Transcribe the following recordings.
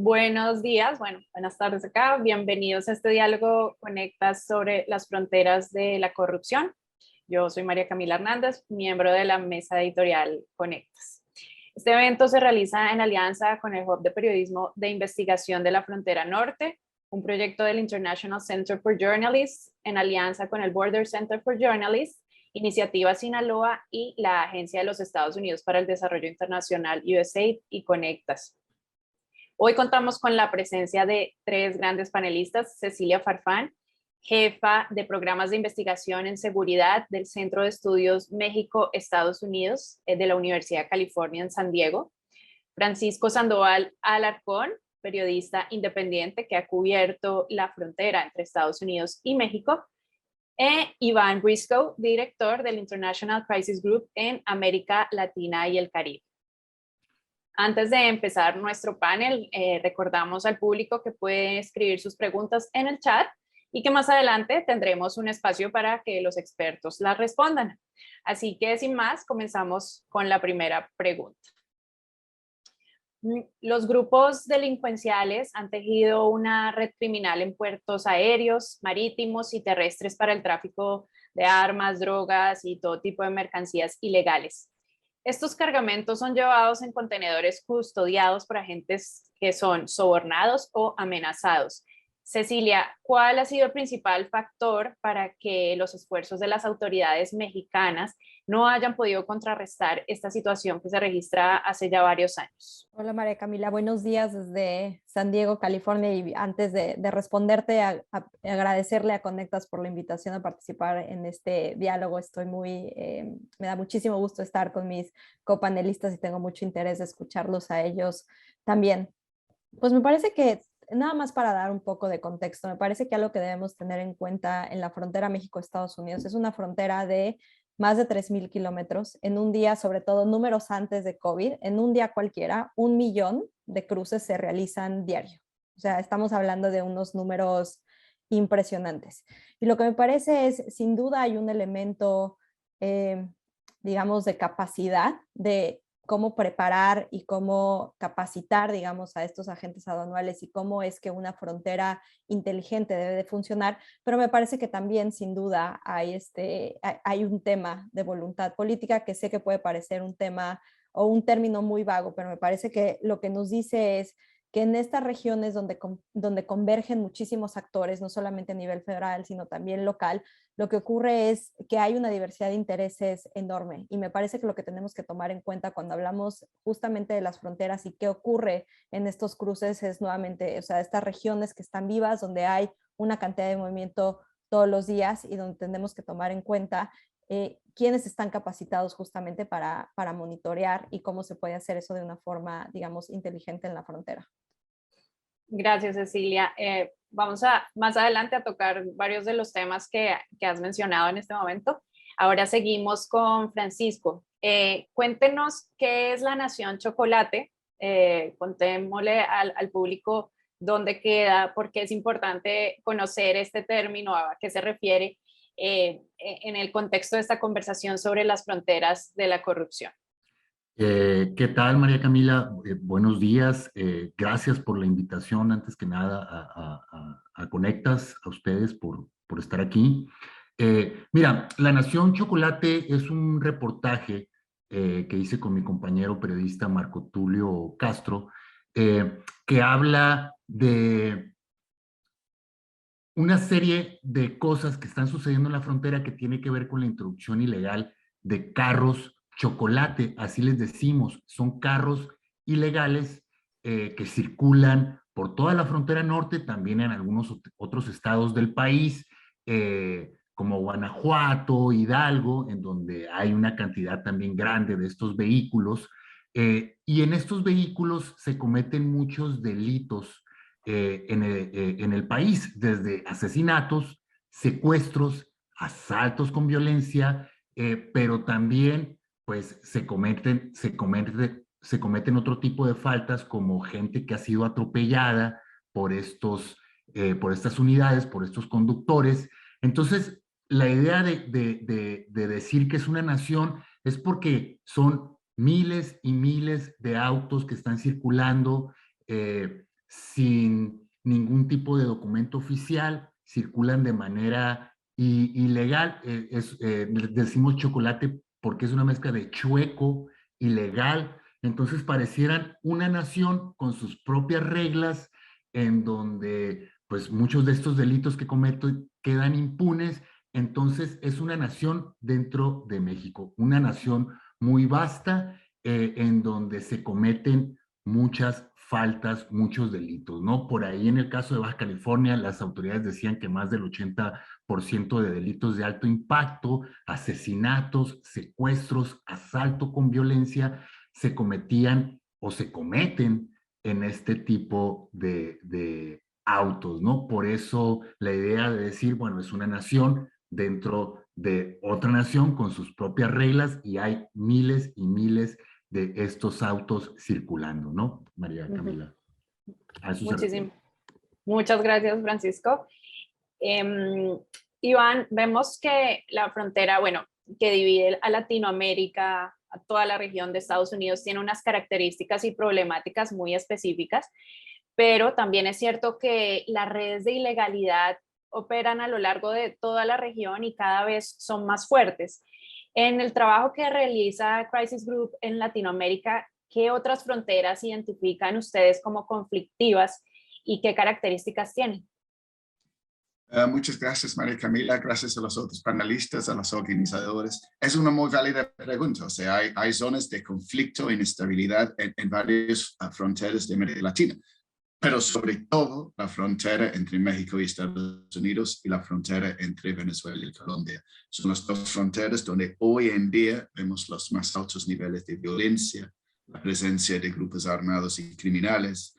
Buenos días, bueno, buenas tardes acá. Bienvenidos a este diálogo Conectas sobre las fronteras de la corrupción. Yo soy María Camila Hernández, miembro de la mesa editorial Conectas. Este evento se realiza en alianza con el Hub de Periodismo de Investigación de la Frontera Norte, un proyecto del International Center for Journalists, en alianza con el Border Center for Journalists, Iniciativa Sinaloa y la Agencia de los Estados Unidos para el Desarrollo Internacional USAID y Conectas. Hoy contamos con la presencia de tres grandes panelistas: Cecilia Farfán, jefa de programas de investigación en seguridad del Centro de Estudios México-Estados Unidos de la Universidad de California en San Diego; Francisco Sandoval Alarcón, periodista independiente que ha cubierto la frontera entre Estados Unidos y México; e Iván Briscoe, director del International Crisis Group en América Latina y el Caribe. Antes de empezar nuestro panel, recordamos al público que puede escribir sus preguntas en el chat y que más adelante tendremos un espacio para que los expertos las respondan. Así que sin más, comenzamos con la primera pregunta. Los grupos delincuenciales han tejido una red criminal en puertos aéreos, marítimos y terrestres para el tráfico de armas, drogas y todo tipo de mercancías ilegales. Estos cargamentos son llevados en contenedores custodiados por agentes que son sobornados o amenazados. Cecilia, ¿cuál ha sido el principal factor para que los esfuerzos de las autoridades mexicanas no hayan podido contrarrestar esta situación que se registra hace ya varios años? Hola María Camila, buenos días desde San Diego, California, y antes de responderte, agradecerle a Conectas por la invitación a participar en este diálogo. Me da muchísimo gusto estar con mis copanelistas y tengo mucho interés de escucharlos a ellos también. Pues me parece que, nada más para dar un poco de contexto, me parece que algo que debemos tener en cuenta en la frontera México-Estados Unidos es una frontera de más de 3,000 kilómetros. En un día, sobre todo números antes de COVID, en un día cualquiera, 1 millón de cruces se realizan diario. O sea, estamos hablando de unos números impresionantes. Y lo que me parece es, sin duda hay un elemento, digamos, de capacidad de cómo preparar y cómo capacitar, digamos, a estos agentes aduanales y cómo es que una frontera inteligente debe de funcionar, pero me parece que también, sin duda, hay un tema de voluntad política que sé que puede parecer un tema o un término muy vago, pero me parece que lo que nos dice es que en estas regiones donde convergen muchísimos actores, no solamente a nivel federal, sino también local, lo que ocurre es que hay una diversidad de intereses enorme. Y me parece que lo que tenemos que tomar en cuenta cuando hablamos justamente de las fronteras y qué ocurre en estos cruces es nuevamente, o sea, estas regiones que están vivas, donde hay una cantidad de movimiento todos los días y donde tenemos que tomar en cuenta quiénes están capacitados justamente para monitorear y cómo se puede hacer eso de una forma, digamos, inteligente en la frontera. Gracias, Cecilia. Vamos a más adelante a tocar varios de los temas que has mencionado en este momento. Ahora seguimos con Francisco. Cuéntenos qué es la Nación Chocolate. Contémosle al público dónde queda, por qué es importante conocer este término, a qué se refiere en el contexto de esta conversación sobre las fronteras de la corrupción. ¿Qué tal, María Camila? Buenos días. Gracias por la invitación, antes que nada, a Conectas, a ustedes por estar aquí. Mira, La Nación Chocolate es un reportaje que hice con mi compañero periodista Marco Tulio Castro, que habla de una serie de cosas que están sucediendo en la frontera que tiene que ver con la introducción ilegal de carros chocolate, así les decimos, son carros ilegales que circulan por toda la frontera norte, también en algunos otros estados del país, como Guanajuato, Hidalgo, en donde hay una cantidad también grande de estos vehículos, y en estos vehículos se cometen muchos delitos en el país, desde asesinatos, secuestros, asaltos con violencia, pero también pues se cometen otro tipo de faltas, como gente que ha sido atropellada por estas unidades, por estos conductores. Entonces, la idea de decir que es una nación es porque son miles y miles de autos que están circulando, sin ningún tipo de documento oficial, circulan de manera ilegal. Decimos chocolate porque es una mezcla de chueco, ilegal. Entonces parecieran una nación con sus propias reglas, en donde pues muchos de estos delitos que cometen quedan impunes. Entonces es una nación dentro de México, una nación muy vasta, en donde se cometen muchas faltas, muchos delitos, ¿no? Por ahí en el caso de Baja California, las autoridades decían que más del 80% de delitos de alto impacto, asesinatos, secuestros, asalto con violencia, se cometían o se cometen en este tipo de autos, ¿no? Por eso la idea de decir, bueno, es una nación dentro de otra nación con sus propias reglas y hay miles y miles de estos autos circulando, ¿no, María Camila? A eso se refiere. Muchas gracias, Francisco. Iván, vemos que la frontera, bueno, que divide a Latinoamérica, a toda la región de Estados Unidos, tiene unas características y problemáticas muy específicas, pero también es cierto que las redes de ilegalidad operan a lo largo de toda la región y cada vez son más fuertes. En el trabajo que realiza Crisis Group en Latinoamérica, ¿qué otras fronteras identifican ustedes como conflictivas y qué características tienen? Muchas gracias, María Camila. Gracias a los otros panelistas, a los organizadores. Es una muy válida pregunta. O sea, hay zonas de conflicto e inestabilidad en varias fronteras de América Latina, pero sobre todo la frontera entre México y Estados Unidos y la frontera entre Venezuela y Colombia. Son las dos fronteras donde hoy en día vemos los más altos niveles de violencia, la presencia de grupos armados y criminales,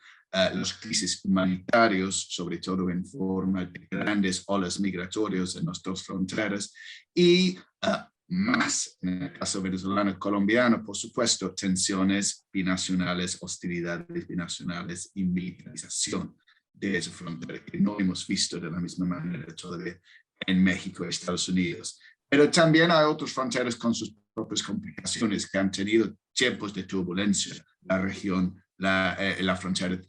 los crisis humanitarios, sobre todo en forma de grandes olas migratorias en las dos fronteras, y más en el caso venezolano y colombiano, por supuesto, tensiones binacionales, hostilidades binacionales y militarización de esa frontera que no hemos visto de la misma manera todavía en México y Estados Unidos. Pero también hay otras fronteras con sus propias complicaciones que han tenido tiempos de turbulencia. La región, la frontera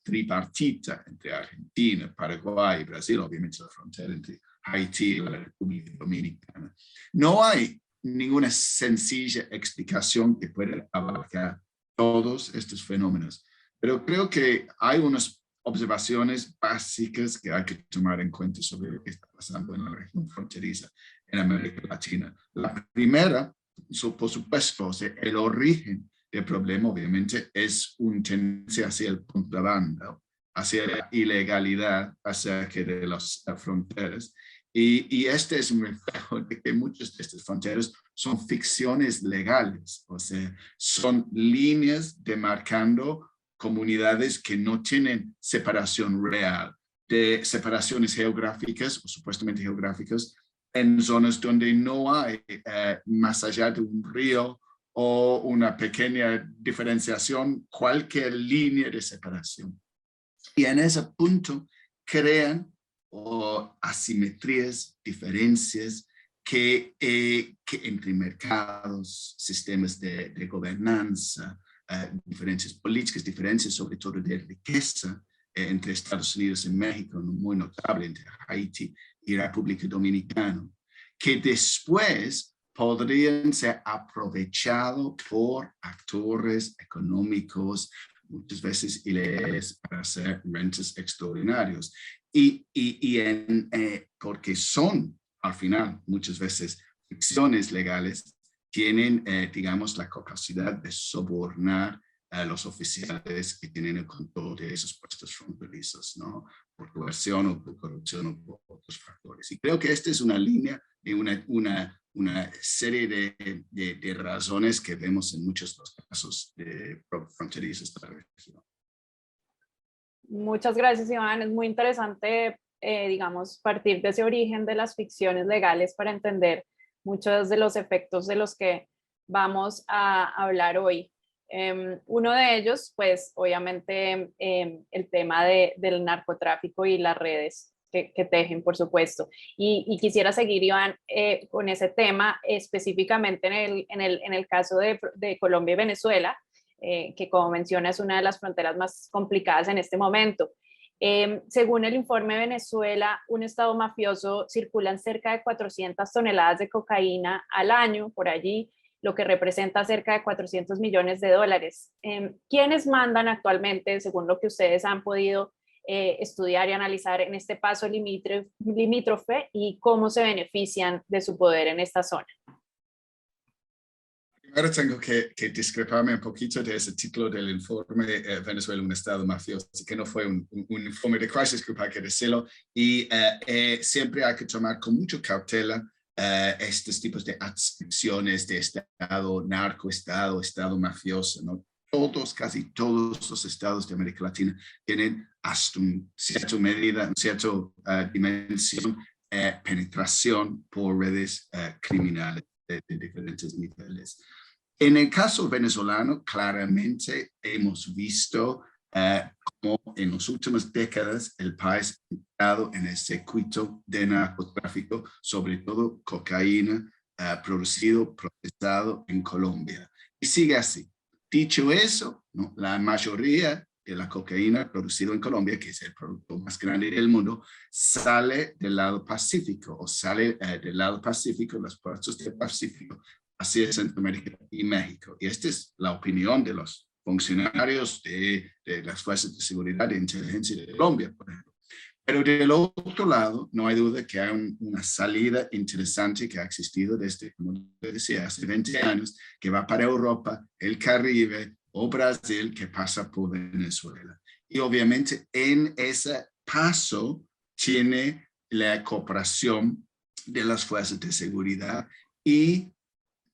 tripartita entre Argentina, Paraguay y Brasil, obviamente la frontera entre Haití y la República Dominicana. No hay ninguna sencilla explicación que pueda abarcar todos estos fenómenos, pero creo que hay unas observaciones básicas que hay que tomar en cuenta sobre lo que está pasando en la región fronteriza en América Latina. La primera, por supuesto, el origen del problema obviamente es una tendencia hacia el contrabando, hacia la ilegalidad acerca de las fronteras. Y este es un reflejo de que muchas de estas fronteras son ficciones legales, o sea, son líneas demarcando comunidades que no tienen separación real, de separaciones geográficas o supuestamente geográficas en zonas donde no hay más allá de un río o una pequeña diferenciación, cualquier línea de separación. Y en ese punto crean asimetrías, diferencias que entre mercados, sistemas de gobernanza, diferencias políticas, diferencias sobre todo de riqueza entre Estados Unidos y México, muy notable entre Haití y República Dominicana, que después podrían ser aprovechados por actores económicos, muchas veces ilegales, para hacer rentas extraordinarios. Porque son, al final, muchas veces ficciones legales, tienen, digamos, la capacidad de sobornar a los oficiales que tienen el control de esos puestos fronterizos, ¿no? Por coerción o por corrupción o por otros factores. Y creo que esta es una línea de una serie de razones que vemos en muchos de los casos de fronterizos de la región. Muchas gracias, Iván. Es muy interesante, digamos, partir de ese origen de las ficciones legales para entender muchos de los efectos de los que vamos a hablar hoy. Uno de ellos, pues, obviamente, el tema del narcotráfico y las redes que tejen, por supuesto. Y quisiera seguir, Iván, con ese tema, específicamente en el caso de Colombia y Venezuela. que como menciona es una de las fronteras más complicadas en este momento. Según el informe de Venezuela, un estado mafioso circulan cerca de 400 toneladas de cocaína al año por allí, lo que representa cerca de 400 millones de dólares. ¿Quiénes mandan actualmente, según lo que ustedes han podido estudiar y analizar en este paso limítrofe y cómo se benefician de su poder en esta zona? Primero tengo que discreparme un poquito de ese título del informe Venezuela, un estado mafioso, que no fue un informe de crisis group, hay que decirlo, y siempre hay que tomar con mucha cautela estos tipos de adscripciones de estado, narcoestado, estado mafioso, ¿no? Casi todos los estados de América Latina tienen hasta una cierta medida, una cierta dimensión, penetración por redes criminales de diferentes niveles. En el caso venezolano, claramente hemos visto cómo en las últimas décadas el país ha entrado en el circuito de narcotráfico, sobre todo cocaína, producido, procesado en Colombia. Y sigue así. Dicho eso, ¿no? La mayoría de la cocaína producida en Colombia, que es el producto más grande del mundo, sale del lado Pacífico o sale del lado Pacífico, los puertos del Pacífico, hacia Centroamérica y México. Y esta es la opinión de los funcionarios de las fuerzas de seguridad e inteligencia de Colombia, por ejemplo. Pero del otro lado, no hay duda que hay una salida interesante que ha existido desde, como decía, hace 20 años, que va para Europa, el Caribe o Brasil, que pasa por Venezuela. Y obviamente en ese paso tiene la cooperación de las fuerzas de seguridad y,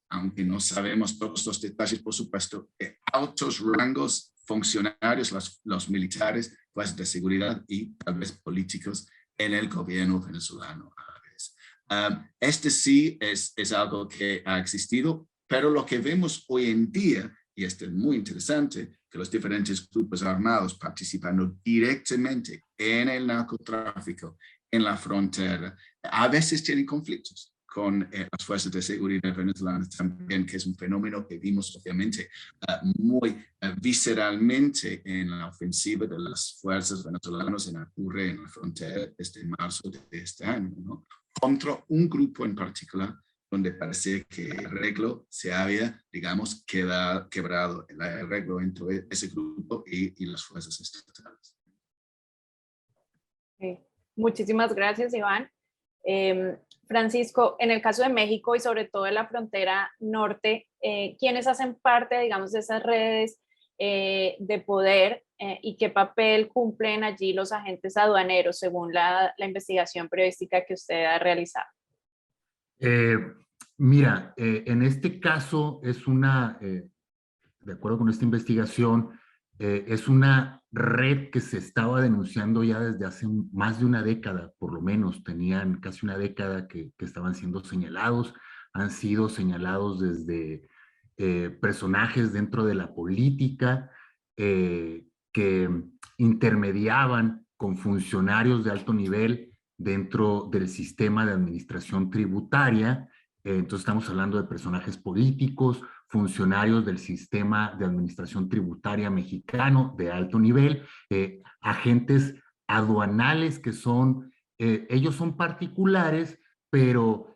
aunque no sabemos todos los detalles, por supuesto, de altos rangos funcionarios, los militares, fuerzas de seguridad y tal vez políticos en el gobierno venezolano a la vez. Este sí es algo que ha existido, pero lo que vemos hoy en día, y esto es muy interesante, que los diferentes grupos armados participando directamente en el narcotráfico en la frontera, a veces tienen conflictos con las fuerzas de seguridad venezolanas también, que es un fenómeno que vimos obviamente muy visceralmente en la ofensiva de las fuerzas venezolanas en Apure, en la frontera, desde marzo de este año, ¿no? Contra un grupo en particular, donde parece que el arreglo se había, digamos, quebrado, el arreglo entre ese grupo y las fuerzas estatales. Okay. Muchísimas gracias, Iván. Francisco, en el caso de México y sobre todo en la frontera norte, ¿quiénes hacen parte, digamos, de esas redes de poder y qué papel cumplen allí los agentes aduaneros según la investigación periodística que usted ha realizado? Mira, en este caso es una, de acuerdo con esta investigación, es una red que se estaba denunciando ya desde hace más de una década, por lo menos, tenían casi una década que estaban siendo señalados, han sido señalados desde personajes dentro de la política que intermediaban con funcionarios de alto nivel dentro del sistema de administración tributaria. Entonces estamos hablando de personajes políticos, funcionarios del sistema de administración tributaria mexicano de alto nivel, agentes aduanales que son, ellos son particulares, pero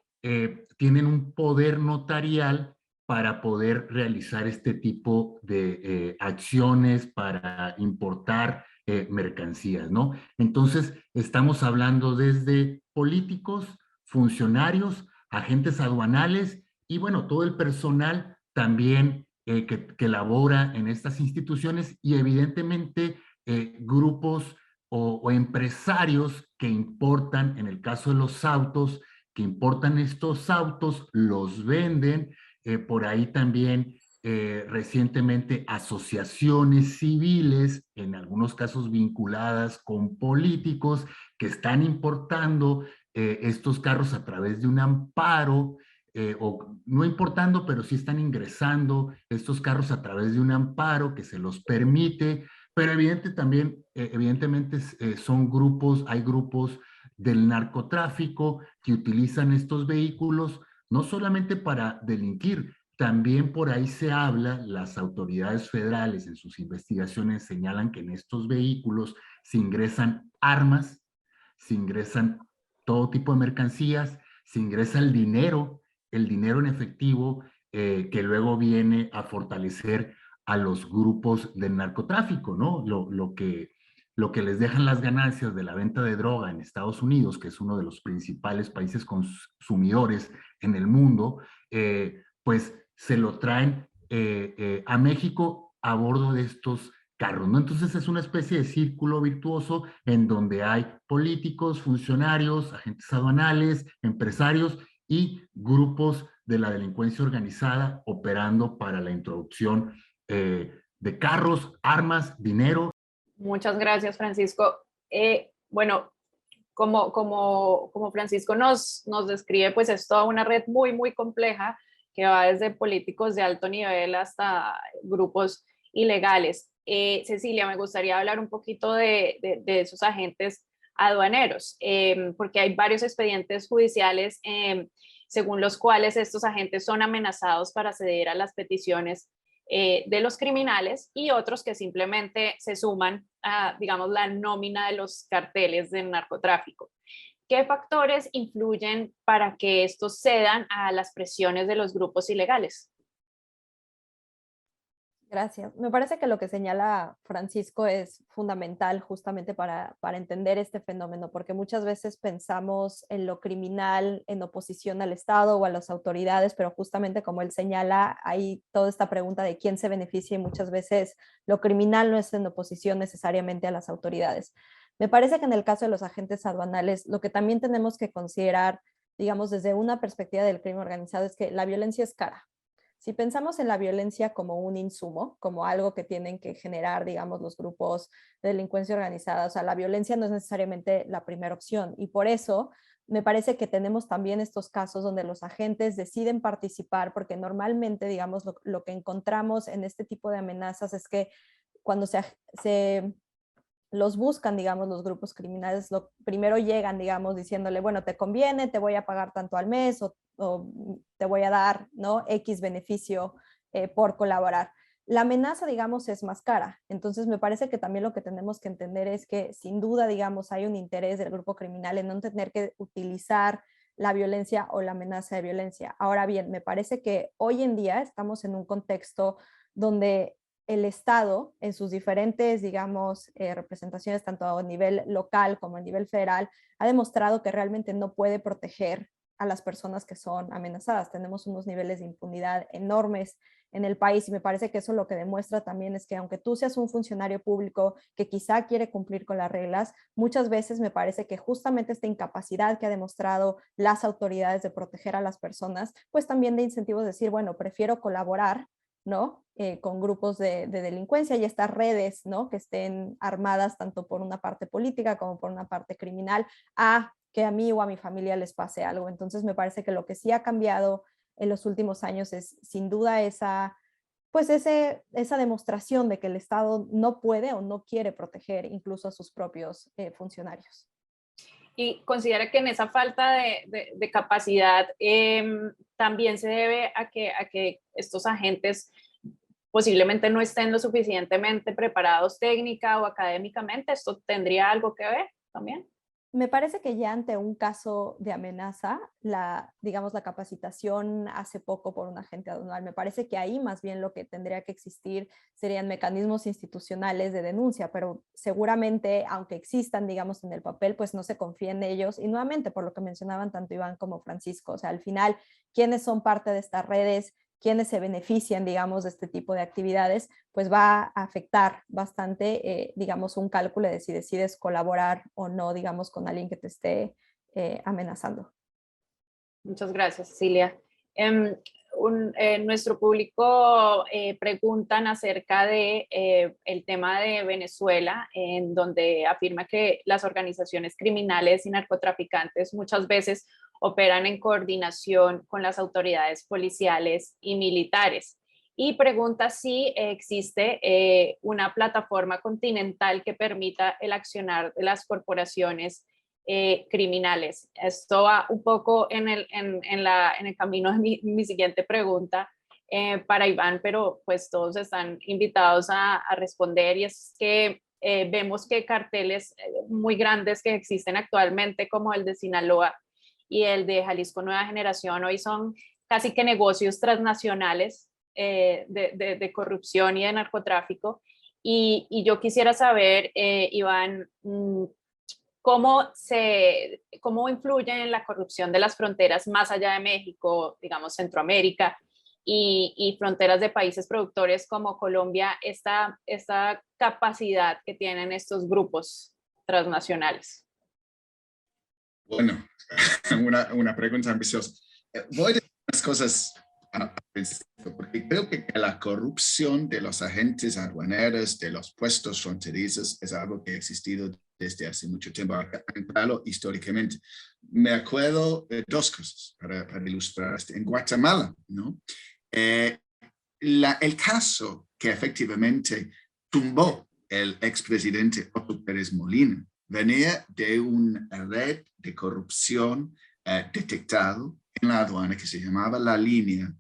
tienen un poder notarial para poder realizar este tipo de acciones para importar mercancías, ¿no? Entonces, estamos hablando desde políticos, funcionarios, agentes aduanales y, bueno, todo el personal también que labora en estas instituciones y evidentemente grupos o empresarios que importan, en el caso de los autos, que importan estos autos, los venden, por ahí también recientemente asociaciones civiles, en algunos casos vinculadas con políticos, que están importando estos carros a través de un amparo, o no importando, pero sí están ingresando estos carros a través de un amparo que se los permite, pero evidentemente son grupos, hay grupos del narcotráfico que utilizan estos vehículos no solamente para delinquir, también por ahí se habla, las autoridades federales en sus investigaciones señalan que en estos vehículos se ingresan armas, se ingresan todo tipo de mercancías, se ingresa el dinero en efectivo que luego viene a fortalecer a los grupos del narcotráfico, ¿no? Lo que les dejan las ganancias de la venta de droga en Estados Unidos, que es uno de los principales países consumidores en el mundo, pues se lo traen a México a bordo de estos carros, ¿no? Entonces es una especie de círculo virtuoso en donde hay políticos, funcionarios, agentes aduanales, empresarios y grupos de la delincuencia organizada operando para la introducción de carros, armas, dinero. Muchas gracias, Francisco. Bueno, como Francisco nos describe, pues es toda una red muy, muy compleja que va desde políticos de alto nivel hasta grupos ilegales. Cecilia, me gustaría hablar un poquito de esos agentes aduaneros, porque hay varios expedientes judiciales según los cuales estos agentes son amenazados para ceder a las peticiones de los criminales y otros que simplemente se suman a, digamos, la nómina de los carteles del narcotráfico. ¿Qué factores influyen para que estos cedan a las presiones de los grupos ilegales? Gracias. Me parece que lo que señala Francisco es fundamental justamente para entender este fenómeno, porque muchas veces pensamos en lo criminal en oposición al Estado o a las autoridades, pero justamente como él señala, hay toda esta pregunta de quién se beneficia y muchas veces lo criminal no es en oposición necesariamente a las autoridades. Me parece que en el caso de los agentes aduanales, lo que también tenemos que considerar, digamos, desde una perspectiva del crimen organizado es que la violencia es cara. Si pensamos en la violencia como un insumo, como algo que tienen que generar, digamos, los grupos de delincuencia organizada, o sea, la violencia no es necesariamente la primera opción y por eso me parece que tenemos también estos casos donde los agentes deciden participar porque normalmente, digamos, lo que encontramos en este tipo de amenazas es que cuando se los buscan, digamos, los grupos criminales, primero llegan, digamos, diciéndole, bueno, te conviene, te voy a pagar tanto al mes o te voy a dar, ¿no? X beneficio por colaborar. La amenaza, digamos, es más cara. Entonces, me parece que también lo que tenemos que entender es que, sin duda, digamos, hay un interés del grupo criminal en no tener que utilizar la violencia o la amenaza de violencia. Ahora bien, me parece que hoy en día estamos en un contexto donde el Estado, en sus diferentes, digamos, representaciones, tanto a nivel local como a nivel federal, ha demostrado que realmente no puede proteger a las personas que son amenazadas. Tenemos unos niveles de impunidad enormes en el país y me parece que eso lo que demuestra también es que aunque tú seas un funcionario público que quizá quiere cumplir con las reglas, muchas veces me parece que justamente esta incapacidad que ha demostrado las autoridades de proteger a las personas, pues también de incentivos de decir, bueno, prefiero colaborar, ¿no? Con grupos de delincuencia y estas redes, ¿no? Que estén armadas tanto por una parte política como por una parte criminal, a que a mí o a mi familia les pase algo. Entonces me parece que lo que sí ha cambiado en los últimos años es sin duda esa demostración de que el Estado no puede o no quiere proteger incluso a sus propios funcionarios. Y considera que en esa falta de capacidad también se debe a que estos agentes posiblemente no estén lo suficientemente preparados técnica o académicamente. ¿Esto tendría algo que ver también? Me parece que ya ante un caso de amenaza, digamos, la capacitación hace poco por un agente aduanal, me parece que ahí más bien lo que tendría que existir serían mecanismos institucionales de denuncia, pero seguramente, aunque existan, digamos, en el papel, pues no se confía en ellos. Y nuevamente, por lo que mencionaban tanto Iván como Francisco, o sea, al final, ¿quiénes son parte de estas redes? Quienes se benefician, digamos, de este tipo de actividades, pues va a afectar bastante, digamos, un cálculo de si decides colaborar o no, digamos, con alguien que te esté amenazando. Muchas gracias, Cecilia. Nuestro público preguntan acerca de el tema de Venezuela, en donde afirma que las organizaciones criminales y narcotraficantes muchas veces operan en coordinación con las autoridades policiales y militares. Y pregunta si existe una plataforma continental que permita el accionar de las corporaciones criminales. Esto va un poco en el camino de mi siguiente pregunta, para Iván, pero pues todos están invitados a responder, y es que vemos que carteles muy grandes que existen actualmente, como el de Sinaloa y el de Jalisco Nueva Generación, hoy son casi que negocios transnacionales de corrupción y de narcotráfico. Y yo quisiera saber, Iván, cómo influye en la corrupción de las fronteras más allá de México, digamos Centroamérica, y fronteras de países productores como Colombia, esta capacidad que tienen estos grupos transnacionales. Bueno, una pregunta ambiciosa. Voy a decir unas cosas al principio, porque creo que la corrupción de los agentes aduaneros, de los puestos fronterizos, es algo que ha existido desde hace mucho tiempo, históricamente. Me acuerdo de dos cosas para ilustrar esto. En Guatemala, ¿no? El caso que efectivamente tumbó el expresidente Otto Pérez Molina venía de una red de corrupción detectado en la aduana que se llamaba La Línea,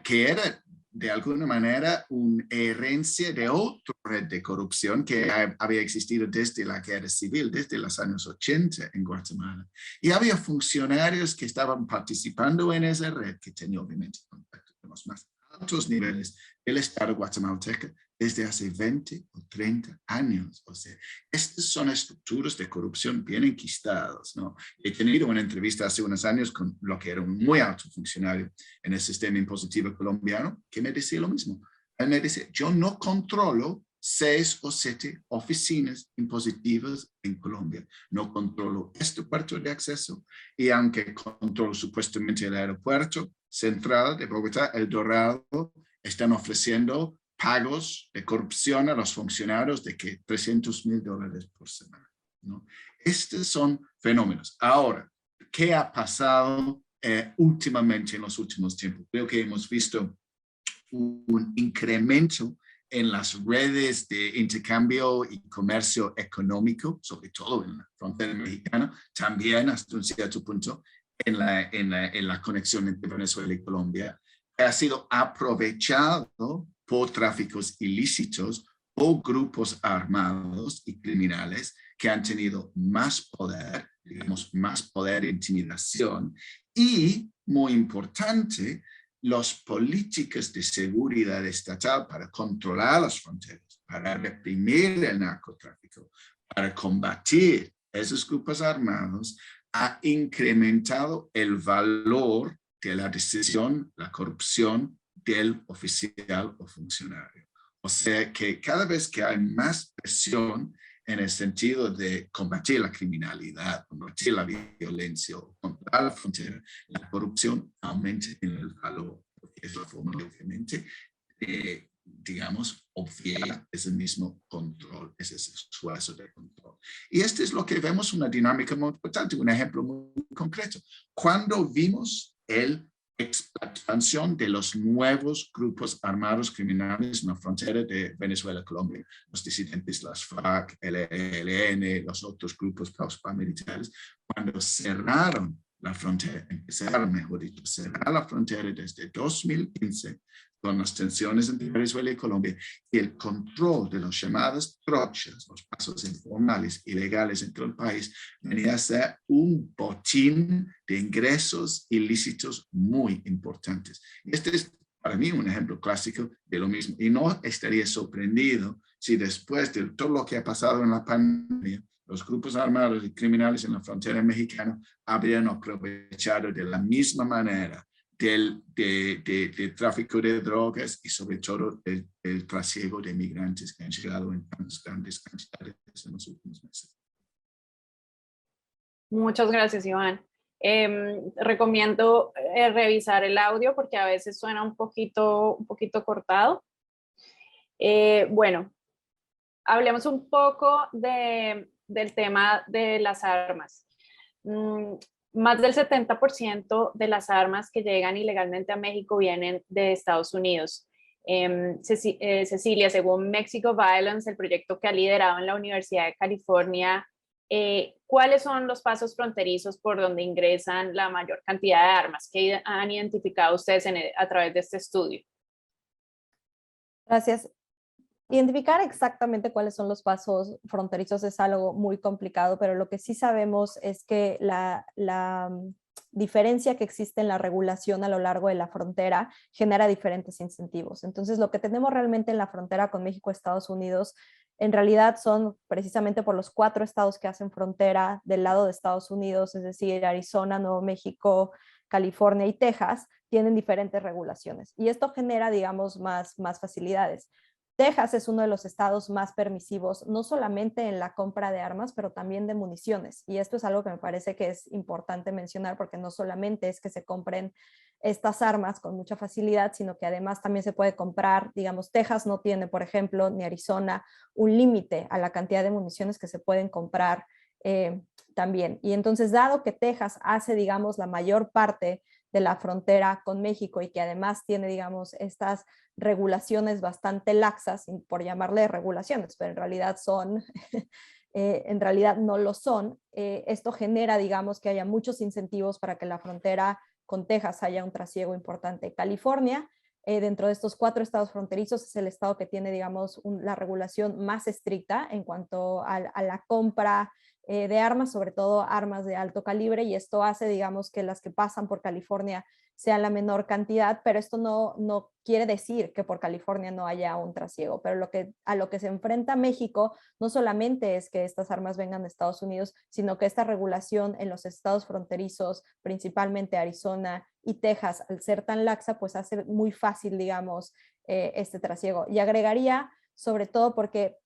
que era de alguna manera una herencia de otra red de corrupción que había existido desde la guerra civil, desde los años 80 en Guatemala. Y había funcionarios que estaban participando en esa red, que tenían obviamente contacto con los más altos niveles del Estado guatemalteco desde hace 20 o 30 años. O sea, estas son estructuras de corrupción bien enquistadas, ¿no? He tenido una entrevista hace unos años con lo que era un muy alto funcionario en el sistema impositivo colombiano, que me decía lo mismo. Él me decía, yo no controlo 6 o 7 oficinas impositivas en Colombia. No controlo este puerto de acceso, y aunque controlo supuestamente el aeropuerto central de Bogotá, El Dorado, están ofreciendo pagos de corrupción a los funcionarios de que $300,000 por semana, ¿no? Estos son fenómenos. Ahora, ¿qué ha pasado últimamente en los últimos tiempos? Creo que hemos visto un incremento en las redes de intercambio y comercio económico, sobre todo en la frontera mexicana, también hasta un cierto punto en la conexión entre Venezuela y Colombia, ha sido aprovechado por tráficos ilícitos o grupos armados y criminales que han tenido más poder, digamos, más poder de intimidación, y, muy importante, las políticas de seguridad estatal para controlar las fronteras, para reprimir el narcotráfico, para combatir esos grupos armados, ha incrementado el valor de la decisión, la corrupción del oficial o funcionario. O sea que cada vez que hay más presión en el sentido de combatir la criminalidad, combatir la violencia o controlar la frontera, la corrupción aumenta en el valor. Es la forma, obviamente, digamos, obviar ese mismo control, ese esfuerzo de control. Y esto es lo que vemos, una dinámica muy importante, un ejemplo muy concreto. Cuando vimos la expansión de los nuevos grupos armados criminales en la frontera de Venezuela-Colombia, los disidentes, las FARC, el ELN, los otros grupos paramilitares, cuando cerraron la frontera, mejor dicho, cerrar la frontera desde 2015 con las tensiones entre Venezuela y Colombia, y el control de los llamados trochas, los pasos informales, ilegales entre el país, venía a ser un botín de ingresos ilícitos muy importantes. Este es para mí un ejemplo clásico de lo mismo, y no estaría sorprendido si después de todo lo que ha pasado en la pandemia, los grupos armados y criminales en la frontera mexicana habrían aprovechado de la misma manera del tráfico de drogas y sobre todo el trasiego de migrantes que han llegado en tantas grandes cantidades en los últimos meses. Muchas gracias, Iván. Recomiendo revisar el audio porque a veces suena un poquito cortado. Bueno, hablemos un poco del tema de las armas. Más del 70% de las armas que llegan ilegalmente a México vienen de Estados Unidos. Cecilia, según Mexico Violence, el proyecto que ha liderado en la Universidad de California, ¿cuáles son los pasos fronterizos por donde ingresan la mayor cantidad de armas que han identificado ustedes a través de este estudio? Gracias. Identificar exactamente cuáles son los pasos fronterizos es algo muy complicado, pero lo que sí sabemos es que la diferencia que existe en la regulación a lo largo de la frontera genera diferentes incentivos. Entonces, lo que tenemos realmente en la frontera con México y Estados Unidos, en realidad son precisamente por los 4 estados que hacen frontera del lado de Estados Unidos, es decir, Arizona, Nuevo México, California y Texas, tienen diferentes regulaciones. Y esto genera, digamos, más facilidades. Texas es uno de los estados más permisivos, no solamente en la compra de armas, pero también de municiones. Y esto es algo que me parece que es importante mencionar, porque no solamente es que se compren estas armas con mucha facilidad, sino que además también se puede comprar, digamos, Texas no tiene, por ejemplo, ni Arizona, un límite a la cantidad de municiones que se pueden comprar también. Y entonces, dado que Texas hace, digamos, la mayor parte de la frontera con México y que además tiene, digamos, estas regulaciones bastante laxas, por llamarle regulaciones, pero en realidad son, en realidad no lo son. Esto genera, digamos, que haya muchos incentivos para que la frontera con Texas haya un trasiego importante. California, dentro de estos 4 estados fronterizos, es el estado que tiene, digamos, la regulación más estricta en cuanto a la compra de armas, sobre todo armas de alto calibre, y esto hace, digamos, que las que pasan por California sean la menor cantidad, pero esto no quiere decir que por California no haya un trasiego, pero a lo que se enfrenta México no solamente es que estas armas vengan de Estados Unidos, sino que esta regulación en los estados fronterizos, principalmente Arizona y Texas, al ser tan laxa, pues hace muy fácil, digamos, este trasiego. Y agregaría, sobre todo porque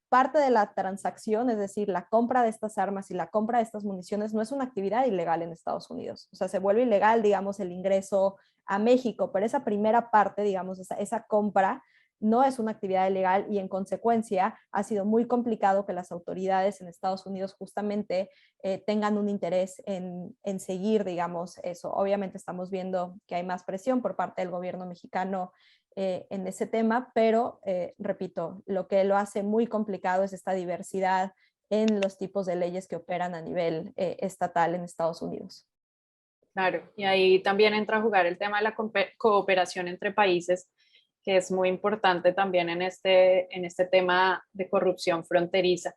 parte de la transacción, es decir, la compra de estas armas y la compra de estas municiones, no es una actividad ilegal en Estados Unidos. O sea, se vuelve ilegal, digamos, el ingreso a México, pero esa primera parte, digamos, esa compra no es una actividad ilegal y en consecuencia ha sido muy complicado que las autoridades en Estados Unidos justamente tengan un interés en seguir, digamos, eso. Obviamente estamos viendo que hay más presión por parte del gobierno mexicano en ese tema, pero repito, lo que lo hace muy complicado es esta diversidad en los tipos de leyes que operan a nivel estatal en Estados Unidos. Claro, y ahí también entra a jugar el tema de la cooperación entre países, que es muy importante también en este tema de corrupción fronteriza.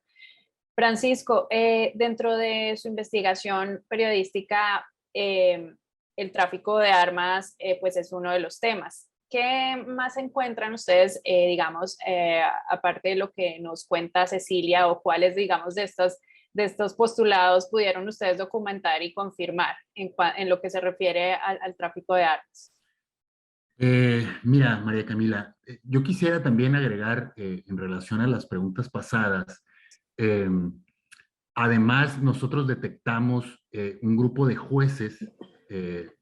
Francisco, dentro de su investigación periodística, el tráfico de armas pues es uno de los temas. ¿Qué más encuentran ustedes, digamos, aparte de lo que nos cuenta Cecilia, o cuáles, digamos, de estos postulados pudieron ustedes documentar y confirmar en lo que se refiere al tráfico de armas? Mira, María Camila, yo quisiera también agregar en relación a las preguntas pasadas, eh, además nosotros detectamos un grupo de jueces que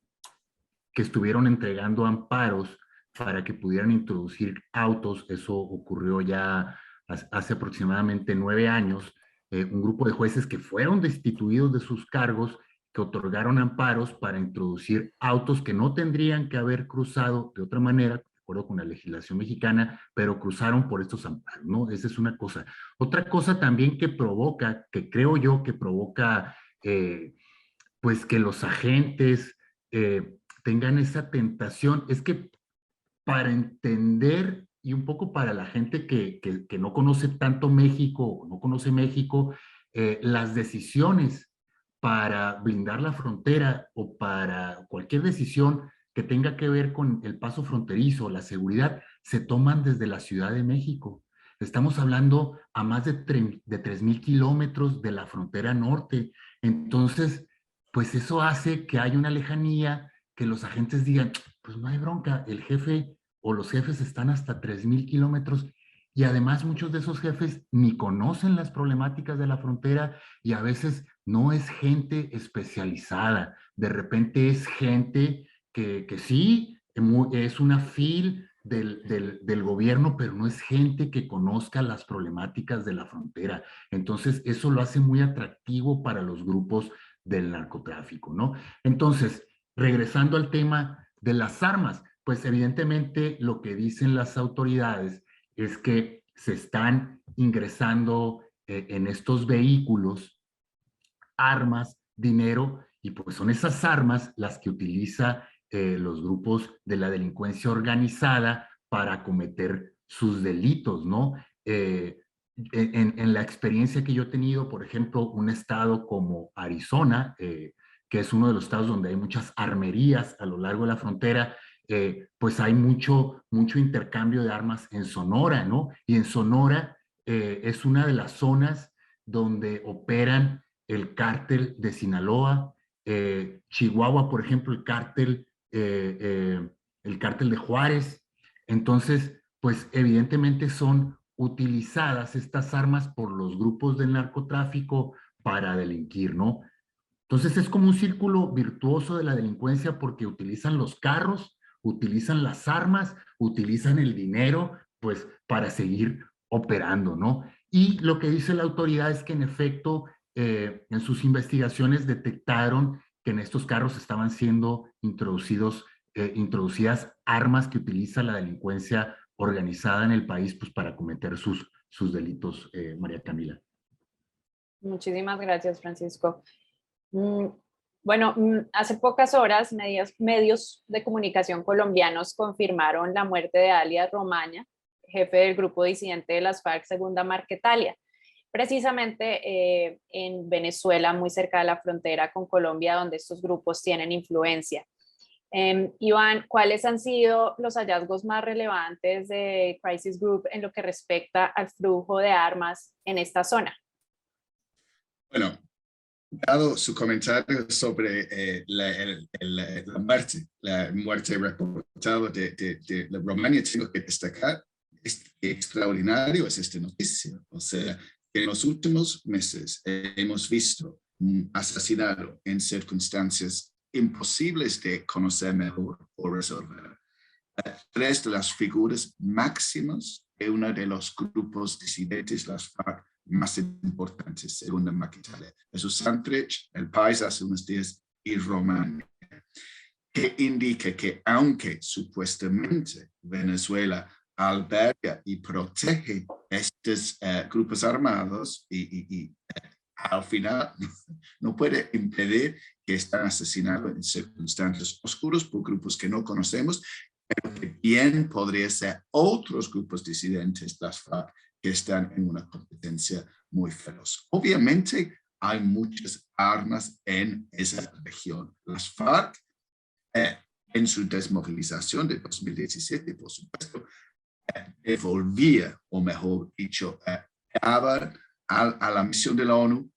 estuvieron entregando amparos para que pudieran introducir autos. Eso ocurrió ya hace aproximadamente 9 años. Un grupo de jueces que fueron destituidos de sus cargos, que otorgaron amparos para introducir autos que no tendrían que haber cruzado de otra manera, de acuerdo con la legislación mexicana, pero cruzaron por estos amparos, ¿no? Esa es una cosa. Otra cosa también que provoca, que creo yo que provoca, pues que los agentes tengan esa tentación, es que para entender y un poco para la gente que no conoce tanto México o no conoce México, las decisiones para blindar la frontera o para cualquier decisión que tenga que ver con el paso fronterizo, la seguridad, se toman desde la Ciudad de México. Estamos hablando a más de 3,000 kilómetros de la frontera norte. Entonces, pues eso hace que haya una lejanía, que los agentes digan, pues no hay bronca, el jefe o los jefes están hasta 3,000 kilómetros y además muchos de esos jefes ni conocen las problemáticas de la frontera y a veces no es gente especializada, de repente es gente que sí, es una fil del gobierno, pero no es gente que conozca las problemáticas de la frontera. Entonces, eso lo hace muy atractivo para los grupos del narcotráfico, ¿no? Entonces, regresando al tema de las armas, pues evidentemente lo que dicen las autoridades es que se están ingresando en estos vehículos armas, dinero, y pues son esas armas las que utiliza los grupos de la delincuencia organizada para cometer sus delitos, ¿no? En la experiencia que yo he tenido, por ejemplo, un estado como Arizona, que es uno de los estados donde hay muchas armerías a lo largo de la frontera, pues hay mucho intercambio de armas en Sonora, ¿no? Y en Sonora es una de las zonas donde operan el cártel de Sinaloa, Chihuahua, por ejemplo, el cártel de Juárez. Entonces, pues evidentemente son utilizadas estas armas por los grupos del narcotráfico para delinquir, ¿no? Entonces es como un círculo virtuoso de la delincuencia porque utilizan los carros, utilizan las armas, utilizan el dinero, pues para seguir operando, ¿no? Y lo que dice la autoridad es que en efecto en sus investigaciones detectaron que en estos carros estaban siendo introducidas armas que utiliza la delincuencia organizada en el país pues para cometer sus delitos, María Camila. Muchísimas gracias, Francisco. Bueno, hace pocas horas medios de comunicación colombianos confirmaron la muerte de alias Romaña, jefe del grupo disidente de las FARC Segunda Marquetalia, precisamente en Venezuela, muy cerca de la frontera con Colombia, donde estos grupos tienen influencia. Iván, ¿cuáles han sido los hallazgos más relevantes de Crisis Group en lo que respecta al flujo de armas en esta zona? Bueno, dado su comentario sobre la muerte reportada de Romaña, tengo que destacar extraordinario es esta noticia. O sea, que en los últimos meses hemos visto un asesinato en circunstancias imposibles de conocer mejor o resolver. Tres de las figuras máximas de uno de los grupos disidentes, las FARC, más importantes, según la Marquetalia. Jesús Santrich, El País hace unos días, y Romaña, que indica que aunque supuestamente Venezuela alberga y protege estos grupos armados y al final no puede impedir que están asesinados en circunstancias oscuras por grupos que no conocemos, pero que bien podría ser otros grupos disidentes, las FARC, que están en una competencia muy feroz. Obviamente hay muchas armas en esa región. Las FARC, en su desmovilización de 2017, por supuesto, devolvía, o mejor dicho, daba a la misión de la ONU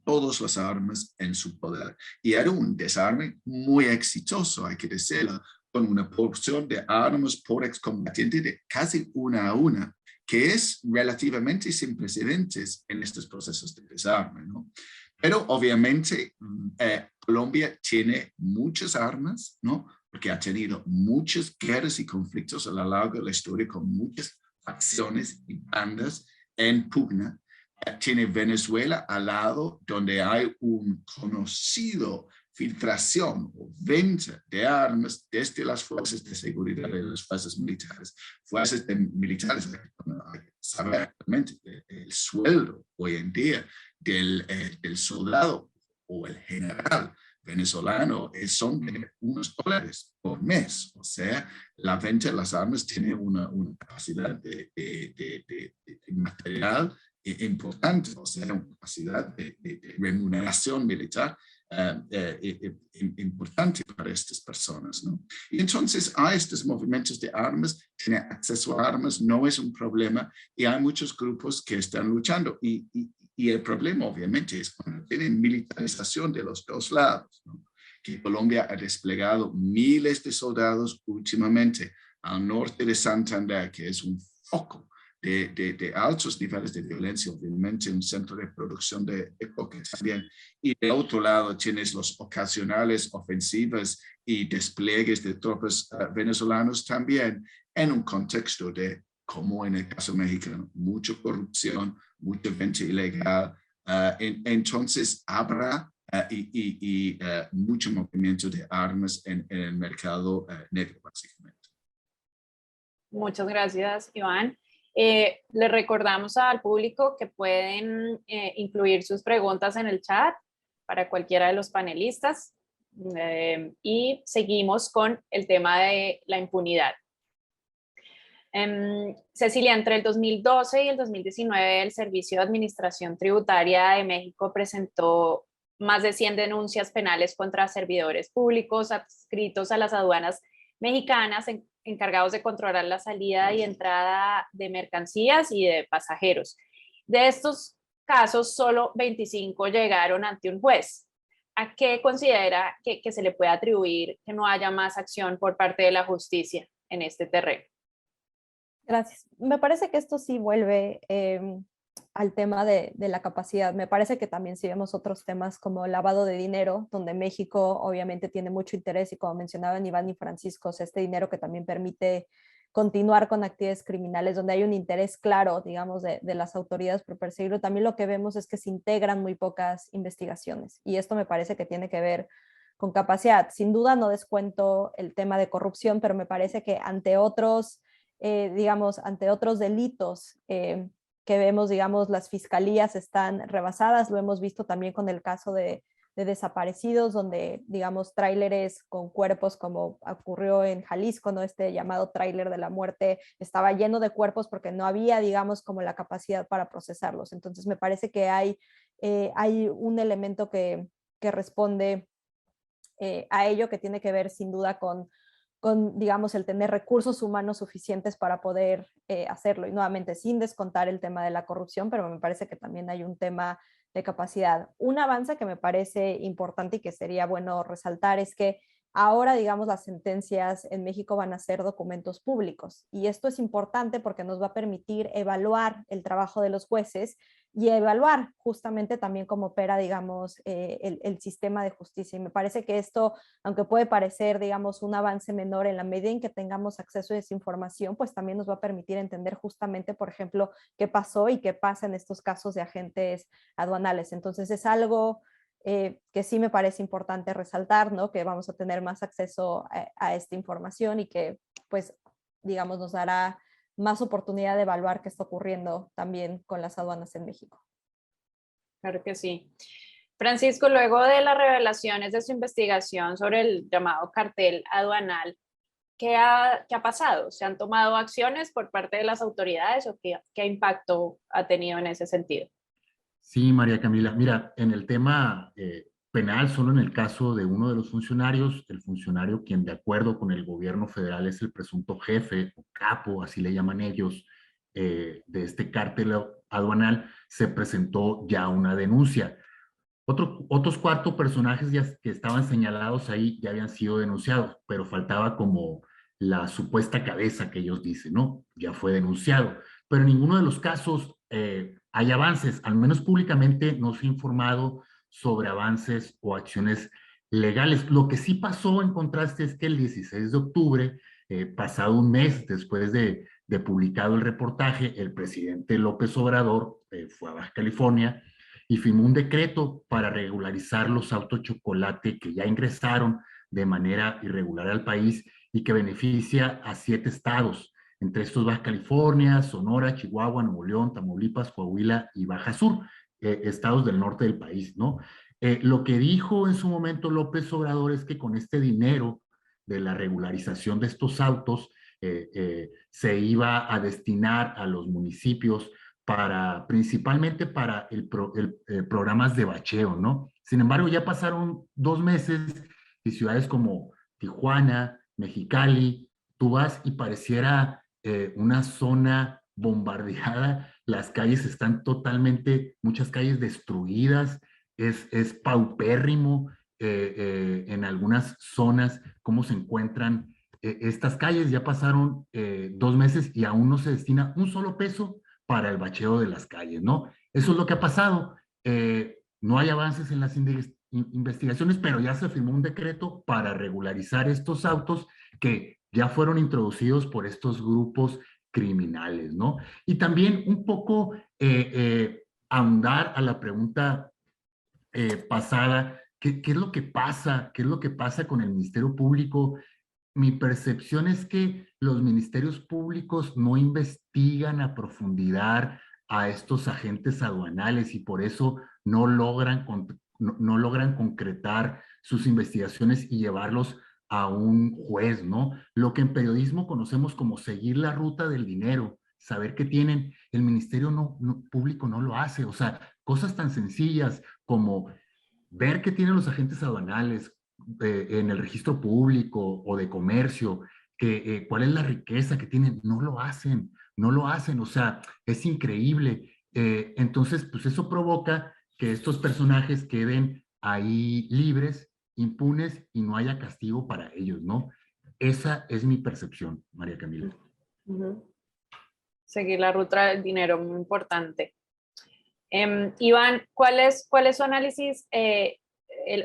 todas las armas en su poder. Y era un desarme muy exitoso, hay que decirlo, con una porción de armas por excombatiente de casi 1 a 1, que es relativamente sin precedentes en estos procesos de desarme, ¿no? Pero obviamente Colombia tiene muchas armas, ¿no? Porque ha tenido muchas guerras y conflictos a lo largo de la historia con muchas facciones y bandas en pugna. Tiene Venezuela al lado, donde hay un conocido filtración o venta de armas desde las fuerzas de seguridad de las fuerzas militares. Fuerzas militares, hay que saber realmente el sueldo hoy en día del soldado o el general venezolano son de unos $1 por mes. O sea, la venta de las armas tiene una capacidad de material importante, o sea, una capacidad de remuneración militar importante para estas personas, ¿no? Y entonces hay estos movimientos de armas, tiene acceso a armas, no es un problema, y hay muchos grupos que están luchando. Y el problema, obviamente, es cuando tienen militarización de los dos lados, ¿no? Que Colombia ha desplegado miles de soldados últimamente al norte de Santander, que es un foco de altos niveles de violencia, obviamente un centro de producción de coca también. Y de otro lado tienes los ocasionales ofensivas y despliegues de tropas venezolanos también, en un contexto de, como en el caso mexicano, mucha corrupción, mucha venta ilegal. Entonces habrá mucho movimiento de armas en el mercado negro, básicamente. Muchas gracias, Iván. Le recordamos al público que pueden incluir sus preguntas en el chat para cualquiera de los panelistas. Y seguimos con el tema de la impunidad. Cecilia, entre el 2012 y el 2019, el Servicio de Administración Tributaria de México presentó más de 100 denuncias penales contra servidores públicos adscritos a las aduanas mexicanas encargados de controlar la salida y entrada de mercancías y de pasajeros. De estos casos, solo 25 llegaron ante un juez. ¿A qué considera que se le puede atribuir que no haya más acción por parte de la justicia en este terreno? Gracias. Me parece que esto sí vuelve al tema de la capacidad. Me parece que también si vemos otros temas como lavado de dinero, donde México obviamente tiene mucho interés y como mencionaban Iván y Francisco, este dinero que también permite continuar con actividades criminales, donde hay un interés claro, digamos, de las autoridades por perseguirlo, también lo que vemos es que se integran muy pocas investigaciones. Y esto me parece que tiene que ver con capacidad. Sin duda no descuento el tema de corrupción, pero me parece que ante otros, digamos, ante otros delitos que vemos, digamos, las fiscalías están rebasadas. Lo hemos visto también con el caso de desaparecidos, donde, digamos, tráileres con cuerpos, como ocurrió en Jalisco, ¿no? Este llamado tráiler de la muerte estaba lleno de cuerpos porque no había, digamos, como la capacidad para procesarlos. Entonces, me parece que hay un elemento que responde a ello, que tiene que ver sin duda con, digamos, el tener recursos humanos suficientes para poder hacerlo. Y nuevamente, sin descontar el tema de la corrupción, pero me parece que también hay un tema de capacidad. Un avance que me parece importante y que sería bueno resaltar es que ahora, digamos, las sentencias en México van a ser documentos públicos. Y esto es importante porque nos va a permitir evaluar el trabajo de los jueces y evaluar justamente también cómo opera, digamos, el sistema de justicia. Y me parece que esto, aunque puede parecer, digamos, un avance menor, en la medida en que tengamos acceso a esa información, pues también nos va a permitir entender justamente, por ejemplo, qué pasó y qué pasa en estos casos de agentes aduanales. Entonces es algo que sí me parece importante resaltar, ¿no? Que vamos a tener más acceso a esta información y que, pues, digamos, nos dará más oportunidad de evaluar qué está ocurriendo también con las aduanas en México. Claro que sí. Francisco, luego de las revelaciones de su investigación sobre el llamado cartel aduanal, ¿qué ha pasado? ¿Se han tomado acciones por parte de las autoridades o qué impacto ha tenido en ese sentido? Sí, María Camila. Mira, en el tema penal, solo en el caso de uno de los funcionarios, el funcionario quien de acuerdo con el gobierno federal es el presunto jefe o capo, así le llaman ellos, de este cártel aduanal, se presentó ya una denuncia. Otros 4 personajes ya que estaban señalados ahí ya habían sido denunciados, pero faltaba como la supuesta cabeza que ellos dicen, ¿no? Ya fue denunciado. Pero en ninguno de los casos hay avances, al menos públicamente no se ha informado sobre avances o acciones legales. Lo que sí pasó en contraste es que el 16 de octubre, pasado un mes después de publicado el reportaje, el presidente López Obrador fue a Baja California y firmó un decreto para regularizar los autos chocolate que ya ingresaron de manera irregular al país y que beneficia a 7 estados, entre estos Baja California, Sonora, Chihuahua, Nuevo León, Tamaulipas, Coahuila y Baja Sur, estados del norte del país, ¿no? Lo que dijo en su momento López Obrador es que con este dinero de la regularización de estos autos se iba a destinar a los municipios principalmente para programas de bacheo, ¿no? Sin embargo, ya pasaron 2 meses y ciudades como Tijuana, Mexicali, tú vas y pareciera una zona bombardeada, las calles están totalmente, muchas calles destruidas, es paupérrimo en algunas zonas cómo se encuentran estas calles. Ya pasaron 2 meses y aún no se destina un solo peso para el bacheo de las calles, ¿no? Eso es lo que ha pasado. No hay avances en las investigaciones, pero ya se firmó un decreto para regularizar estos autos que ya fueron introducidos por estos grupos criminales, ¿no? Y también un poco ahondar a la pregunta pasada, ¿qué es lo que pasa? ¿Qué es lo que pasa con el Ministerio Público? Mi percepción es que los ministerios públicos no investigan a profundidad a estos agentes aduanales y por eso no logran no logran concretar sus investigaciones y llevarlos a un juez, ¿no? Lo que en periodismo conocemos como seguir la ruta del dinero, saber qué tienen, el Ministerio Público no lo hace. O sea, cosas tan sencillas como ver qué tienen los agentes aduanales en el registro público o de comercio, cuál es la riqueza que tienen, no lo hacen, o sea, es increíble. Entonces, pues eso provoca que estos personajes queden ahí libres, impunes y no haya castigo para ellos, ¿no? Esa es mi percepción, María Camila. Seguir la ruta del dinero, muy importante. Iván, ¿cuál es su análisis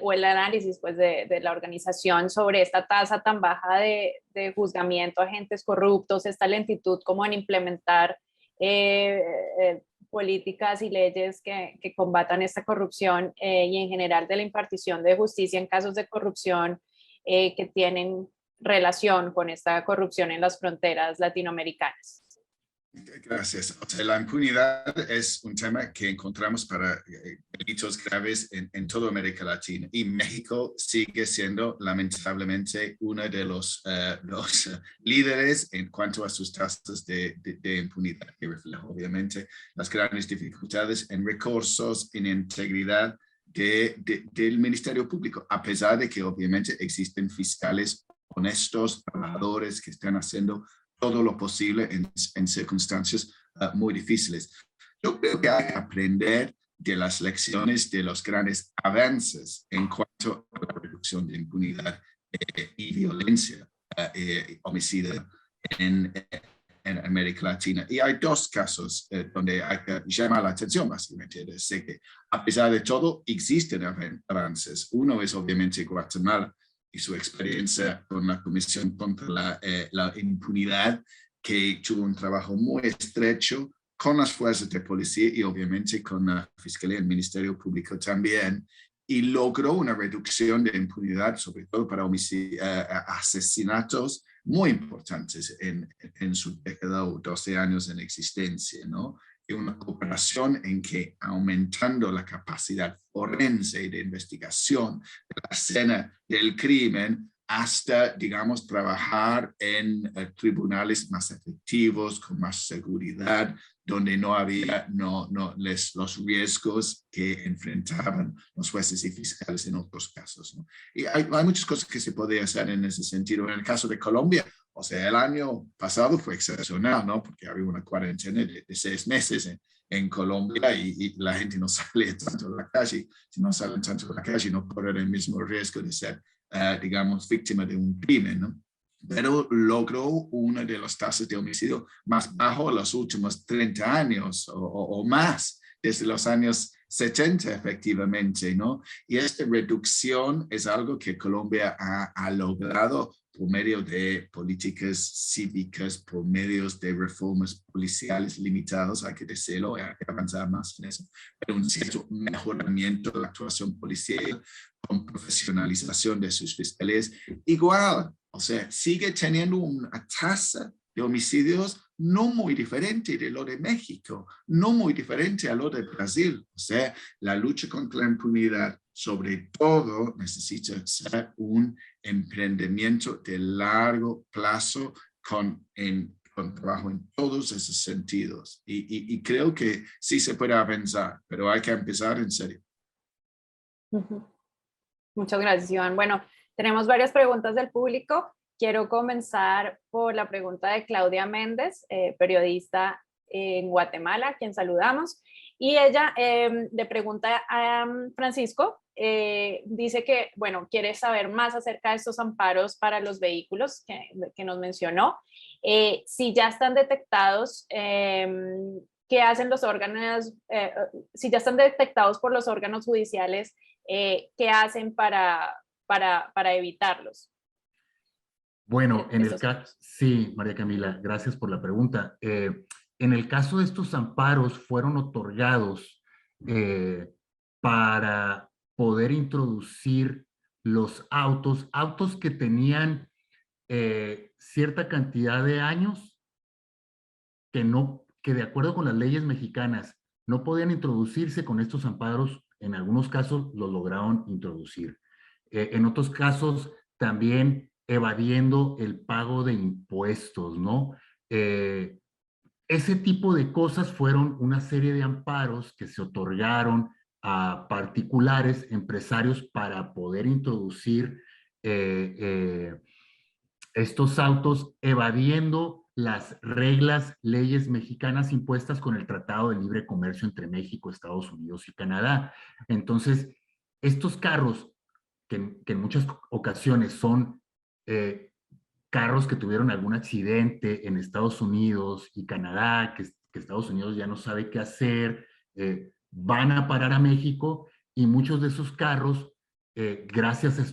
o el análisis pues, de la organización sobre esta tasa tan baja de juzgamiento a agentes corruptos, esta lentitud como en implementar políticas y leyes que combatan esta corrupción y en general de la impartición de justicia en casos de corrupción que tienen relación con esta corrupción en las fronteras latinoamericanas? Gracias. O sea, la impunidad es un tema que encontramos para delitos graves en toda América Latina, y México sigue siendo lamentablemente uno de los líderes en cuanto a sus tasas de impunidad, que refleja obviamente las grandes dificultades en recursos, en integridad del Ministerio Público, a pesar de que obviamente existen fiscales honestos, trabajadores que están haciendo todo lo posible en circunstancias muy difíciles. Yo creo que hay que aprender de las lecciones de los grandes avances en cuanto a la reducción de impunidad y violencia, homicidio en América Latina. Y hay dos casos donde hay que llamar la atención, básicamente. Sé que a pesar de todo existen avances. Uno es obviamente Guatemala y su experiencia con la Comisión contra la Impunidad, que tuvo un trabajo muy estrecho con las fuerzas de policía y obviamente con la Fiscalía y el Ministerio Público también, y logró una reducción de impunidad, sobre todo para asesinatos muy importantes en su década o 12 años en existencia, ¿no? Y una cooperación en que, aumentando la capacidad forense de investigación de la escena del crimen, hasta, digamos, trabajar en tribunales más efectivos, con más seguridad, donde no había los riesgos que enfrentaban los jueces y fiscales en otros casos, ¿no? Y hay muchas cosas que se podrían hacer en ese sentido. En el caso de Colombia, o sea, el año pasado fue excepcional, ¿no? Porque había una cuarentena de 6 meses en Colombia y la gente no sale tanto a la calle. Si no salen tanto a la calle, no corren el mismo riesgo de ser, digamos, víctima de un crimen, ¿no? Pero logró una de las tasas de homicidio más bajo en los últimos 30 años o más, desde los años 70 efectivamente, ¿no? Y esta reducción es algo que Colombia ha logrado por medio de políticas cívicas, por medios de reformas policiales limitados, hay que decirlo, hay que avanzar más en eso, pero un cierto mejoramiento de la actuación policial con profesionalización de sus fiscalías. Igual, o sea, sigue teniendo una tasa de homicidios no muy diferente de lo de México, no muy diferente a lo de Brasil. O sea, la lucha contra la impunidad, sobre todo, necesita ser un emprendimiento de largo plazo con trabajo en todos esos sentidos. Y creo que sí se puede avanzar, pero hay que empezar en serio. Muchas gracias, Iván. Bueno, tenemos varias preguntas del público. Quiero comenzar por la pregunta de Claudia Méndez, periodista en Guatemala, a quien saludamos. Y ella le pregunta a Francisco, dice que, bueno, quiere saber más acerca de estos amparos para los vehículos que nos mencionó. Si ya están detectados, ¿qué hacen los órganos? Si ya están detectados por los órganos judiciales, ¿qué hacen para evitarlos? Bueno, en el caso, sí, María Camila, gracias por la pregunta. En el caso de estos amparos fueron otorgados para poder introducir los autos que tenían cierta cantidad de años que de acuerdo con las leyes mexicanas no podían introducirse con estos amparos en algunos casos lo lograron introducir. En otros casos también evadiendo el pago de impuestos, ¿no? Ese tipo de cosas fueron una serie de amparos que se otorgaron a particulares, empresarios, para poder introducir estos autos evadiendo las reglas, leyes mexicanas impuestas con el Tratado de Libre Comercio entre México, Estados Unidos y Canadá. Entonces, estos carros, que en muchas ocasiones son carros que tuvieron algún accidente en Estados Unidos y Canadá, que Estados Unidos ya no sabe qué hacer, van a parar a México, y muchos de esos carros, gracias a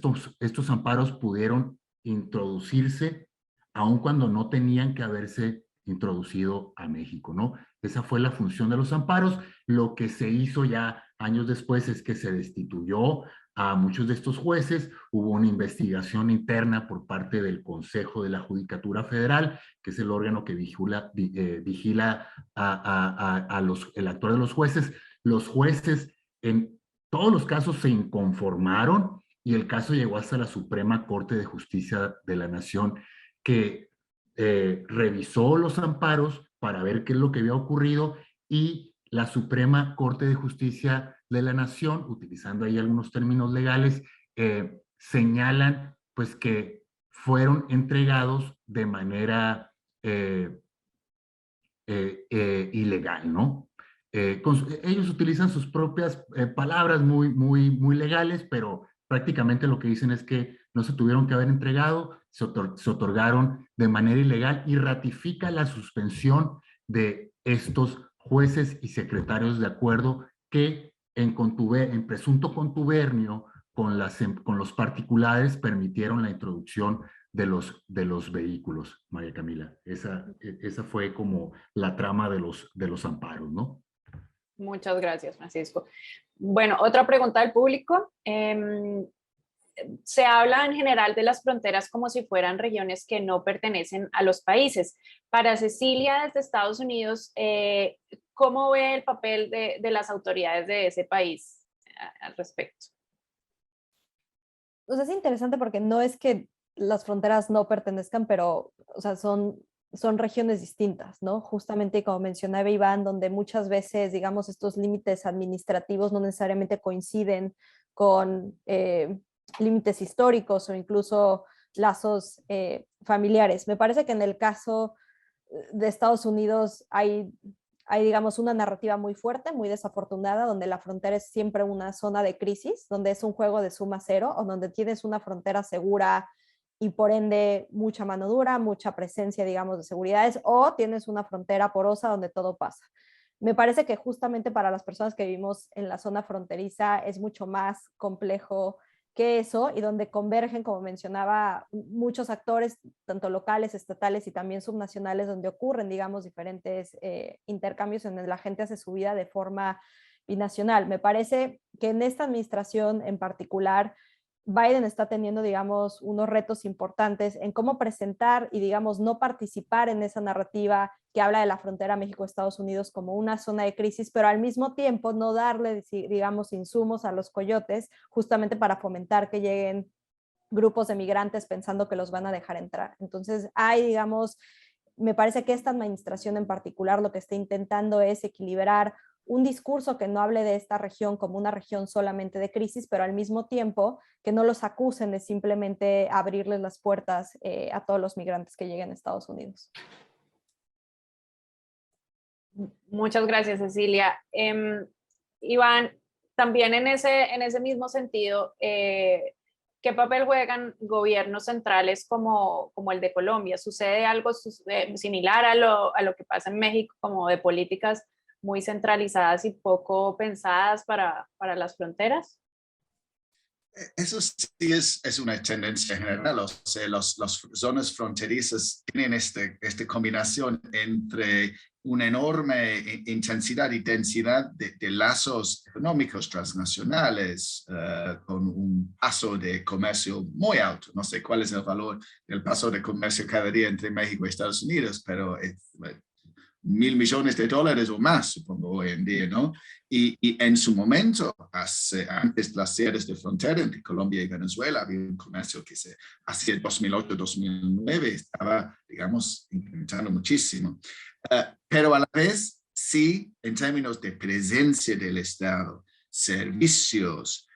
estos amparos, pudieron introducirse, aun cuando no tenían que haberse introducido a México, ¿no? Esa fue la función de los amparos. Lo que se hizo ya años después es que se destituyó a muchos de estos jueces. Hubo una investigación interna por parte del Consejo de la Judicatura Federal, que es el órgano que vigila el actuar de los jueces. Los jueces en todos los casos se inconformaron y el caso llegó hasta la Suprema Corte de Justicia de la Nación, que revisó los amparos para ver qué es lo que había ocurrido, y la Suprema Corte de Justicia de la Nación, utilizando ahí algunos términos legales, señalan pues que fueron entregados de manera ilegal, ¿no? Ellos utilizan sus propias palabras muy legales, pero prácticamente lo que dicen es que no se tuvieron que haber entregado, se otorgaron de manera ilegal, y ratifica la suspensión de estos jueces y secretarios de acuerdo que en presunto contubernio con los particulares permitieron la introducción de los vehículos, María Camila. Esa fue como la trama de los amparos, ¿no? Muchas gracias, Francisco. Bueno, otra pregunta del público. Se habla en general de las fronteras como si fueran regiones que no pertenecen a los países. Para Cecilia, desde Estados Unidos, ¿cómo ve el papel de las autoridades de ese país al respecto? Pues es interesante porque no es que las fronteras no pertenezcan, pero o sea, son regiones distintas, ¿no? Justamente como mencionaba Iván, donde muchas veces, digamos, estos límites administrativos no necesariamente coinciden con límites históricos o incluso lazos familiares. Me parece que en el caso de Estados Unidos hay, digamos, una narrativa muy fuerte, muy desafortunada, donde la frontera es siempre una zona de crisis, donde es un juego de suma cero, o donde tienes una frontera segura y por ende mucha mano dura, mucha presencia, digamos, de seguridades, o tienes una frontera porosa donde todo pasa. Me parece que justamente para las personas que vivimos en la zona fronteriza es mucho más complejo que eso, y donde convergen, como mencionaba, muchos actores, tanto locales, estatales y también subnacionales, donde ocurren, digamos, diferentes intercambios en donde la gente hace su vida de forma binacional. Me parece que en esta administración en particular, Biden está teniendo, digamos, unos retos importantes en cómo presentar y, digamos, no participar en esa narrativa que habla de la frontera México-Estados Unidos como una zona de crisis, pero al mismo tiempo no darle, digamos, insumos a los coyotes justamente para fomentar que lleguen grupos de migrantes pensando que los van a dejar entrar. Entonces hay, digamos, me parece que esta administración en particular lo que está intentando es equilibrar un discurso que no hable de esta región como una región solamente de crisis, pero al mismo tiempo que no los acusen de simplemente abrirles las puertas a todos los migrantes que lleguen a Estados Unidos. Muchas gracias, Cecilia. Iván, también en ese mismo sentido, ¿qué papel juegan gobiernos centrales como el de Colombia? ¿Sucede algo similar a lo que pasa en México, como de políticas muy centralizadas y poco pensadas para las fronteras? Eso sí es una tendencia general. O sea, las zonas fronterizas tienen esta combinación entre una enorme intensidad y densidad de lazos económicos transnacionales, con un paso de comercio muy alto. No sé cuál es el valor del paso de comercio cada día entre México y Estados Unidos, pero $1.000 millones o más, supongo, hoy en día, ¿no? Y en su momento, antes de las cierres de frontera entre Colombia y Venezuela, había un comercio que se hacía en 2008-2009, estaba, digamos, incrementando muchísimo. Pero a la vez, sí, en términos de presencia del Estado, servicios,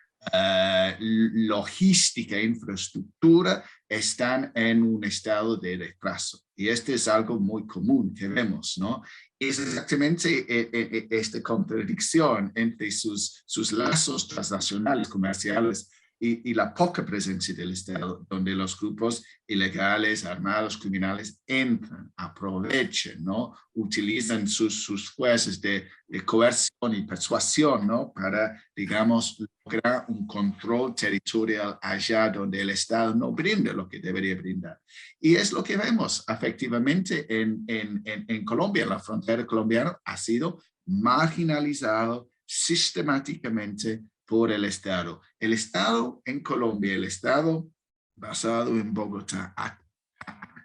logística, infraestructura, están en un estado de retraso. Y este es algo muy común que vemos, ¿no? Es exactamente esta contradicción entre sus lazos transnacionales comerciales y la poca presencia del Estado, donde los grupos ilegales, armados, criminales entran, aprovechan, ¿no? Utilizan sus fuerzas de coerción y persuasión, ¿no? Para, digamos, lograr un control territorial allá donde el Estado no brinda lo que debería brindar. Y es lo que vemos efectivamente en Colombia. La frontera colombiana ha sido marginalizado sistemáticamente por el Estado. El Estado en Colombia, el Estado basado en Bogotá, ha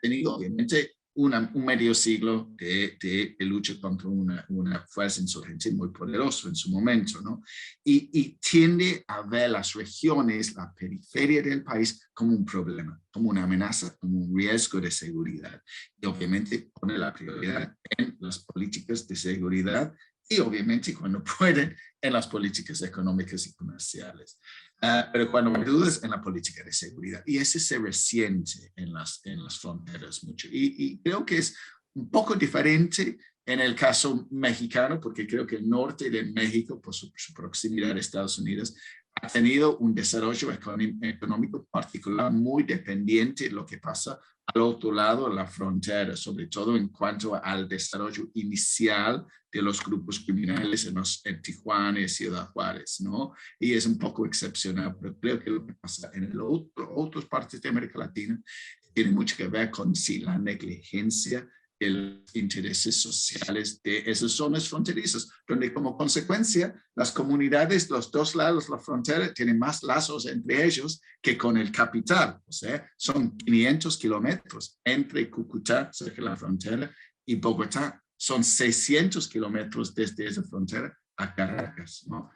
tenido obviamente un medio siglo de lucha contra una fuerza insurgente muy poderosa en su momento, ¿no? Y tiende a ver las regiones, la periferia del país como un problema, como una amenaza, como un riesgo de seguridad. Y obviamente pone la prioridad en las políticas de seguridad y obviamente cuando pueden en las políticas económicas y comerciales. Pero cuando me dudas en la política de seguridad, y ese se resiente en las fronteras mucho. Y creo que es un poco diferente en el caso mexicano, porque creo que el norte de México, por su proximidad a Estados Unidos, ha tenido un desarrollo económico particular muy dependiente de lo que pasa al otro lado de la frontera, sobre todo en cuanto al desarrollo inicial de los grupos criminales en Tijuana y Ciudad Juárez, ¿no? Y es un poco excepcional, pero creo que lo que pasa en otras partes de América Latina tiene mucho que ver con la negligencia de los intereses sociales de esas zonas fronterizas, donde como consecuencia las comunidades, los dos lados de la frontera, tienen más lazos entre ellos que con el capital. O sea, son 500 kilómetros entre Cúcuta, cerca de la frontera, y Bogotá. Son 600 kilómetros desde esa frontera a Caracas, ¿no?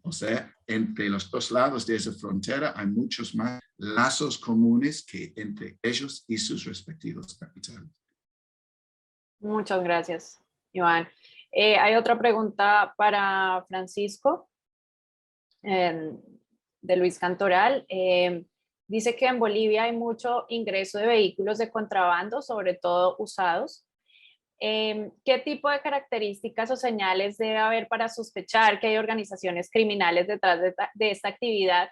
O sea, entre los dos lados de esa frontera hay muchos más lazos comunes que entre ellos y sus respectivos capitales. Muchas gracias, Iván. Hay otra pregunta para Francisco, de Luis Cantoral. Dice que en Bolivia hay mucho ingreso de vehículos de contrabando, sobre todo usados. ¿Qué tipo de características o señales debe haber para sospechar que hay organizaciones criminales detrás de esta actividad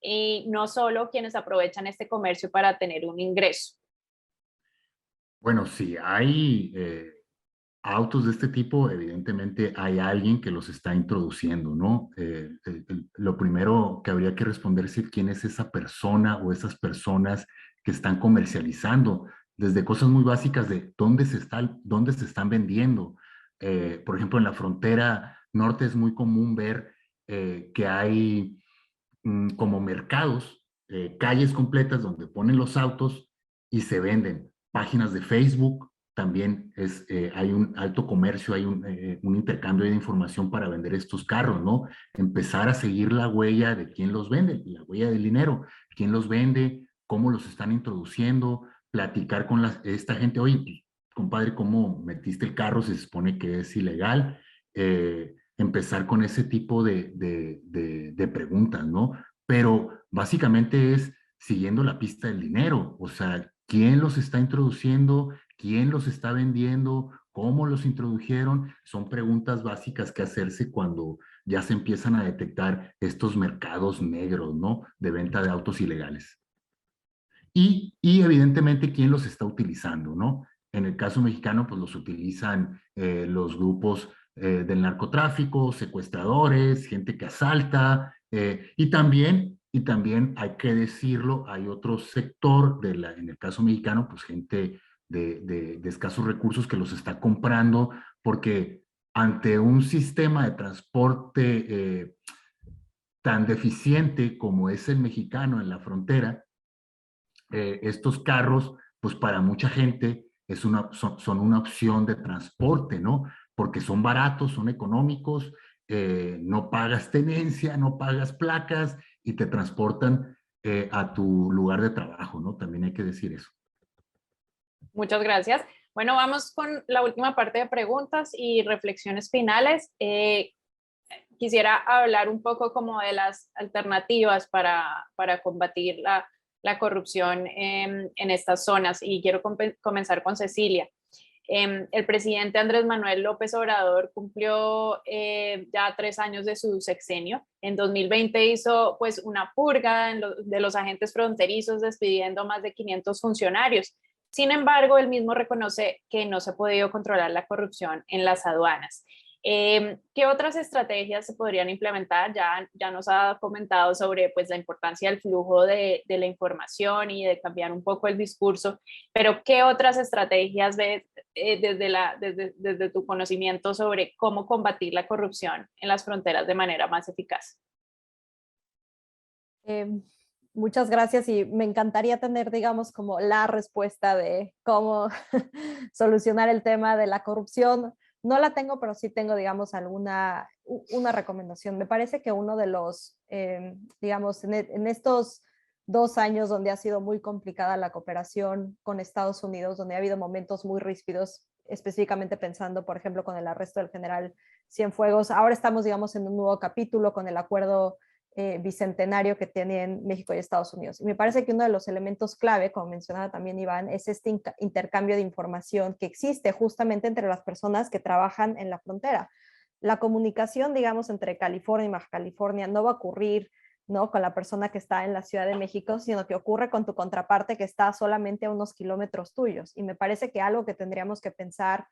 y no solo quienes aprovechan este comercio para tener un ingreso? Bueno, si hay autos de este tipo, evidentemente hay alguien que los está introduciendo, ¿no? Lo primero que habría que responder es quién es esa persona o esas personas que están comercializando, desde cosas muy básicas de dónde se están vendiendo. Por ejemplo, en la frontera norte es muy común ver que hay como mercados, calles completas donde ponen los autos y se venden. Páginas de Facebook, también hay un alto comercio, hay un intercambio de información para vender estos carros, ¿no? Empezar a seguir la huella de quién los vende, la huella del dinero, quién los vende, cómo los están introduciendo, platicar con esta gente, oye, pues, compadre, ¿cómo metiste el carro? Se supone que es ilegal. Empezar con ese tipo de preguntas, ¿no? Pero básicamente es siguiendo la pista del dinero, o sea, quién los está introduciendo, quién los está vendiendo, cómo los introdujeron, son preguntas básicas que hacerse cuando ya se empiezan a detectar estos mercados negros, ¿no? De venta de autos ilegales. Y evidentemente quién los está utilizando, ¿no? En el caso mexicano, pues los utilizan los grupos del narcotráfico, secuestradores, gente que asalta, y también hay que decirlo, hay otro sector, en el caso mexicano, pues gente de escasos recursos que los está comprando, porque ante un sistema de transporte tan deficiente como es el mexicano en la frontera, estos carros, pues para mucha gente son una opción de transporte, ¿no? Porque son baratos, son económicos, no pagas tenencia, no pagas placas y te transportan a tu lugar de trabajo, ¿no? También hay que decir eso. Muchas gracias. Bueno, vamos con la última parte de preguntas y reflexiones finales. Quisiera hablar un poco como de las alternativas para combatir la corrupción en estas zonas y quiero comenzar con Cecilia. El presidente Andrés Manuel López Obrador cumplió ya 3 años de su sexenio. En 2020 hizo pues una purga de los agentes fronterizos, despidiendo más de 500 funcionarios. Sin embargo, él mismo reconoce que no se ha podido controlar la corrupción en las aduanas. ¿Qué otras estrategias se podrían implementar? Ya nos ha comentado sobre pues, la importancia del flujo de la información y de cambiar un poco el discurso, pero ¿qué otras estrategias ves desde tu conocimiento sobre cómo combatir la corrupción en las fronteras de manera más eficaz? Muchas gracias y me encantaría tener, digamos, como la respuesta de cómo solucionar el tema de la corrupción. No la tengo, pero sí tengo, digamos, una recomendación. Me parece que uno de los, digamos, en estos 2 años donde ha sido muy complicada la cooperación con Estados Unidos, donde ha habido momentos muy ríspidos, específicamente pensando, por ejemplo, con el arresto del general Cienfuegos. Ahora estamos, digamos, en un nuevo capítulo con el acuerdo bicentenario que tienen México y Estados Unidos. Y me parece que uno de los elementos clave, como mencionaba también Iván, es este intercambio de información que existe justamente entre las personas que trabajan en la frontera. La comunicación, digamos, entre California y Baja California no va a ocurrir, ¿no?, con la persona que está en la Ciudad de México, sino que ocurre con tu contraparte que está solamente a unos kilómetros tuyos. Y me parece que algo que tendríamos que pensar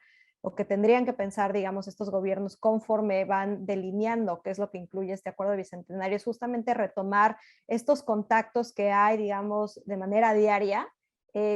o que tendrían que pensar, digamos, estos gobiernos conforme van delineando qué es lo que incluye este acuerdo bicentenario, es justamente retomar estos contactos que hay, digamos, de manera diaria,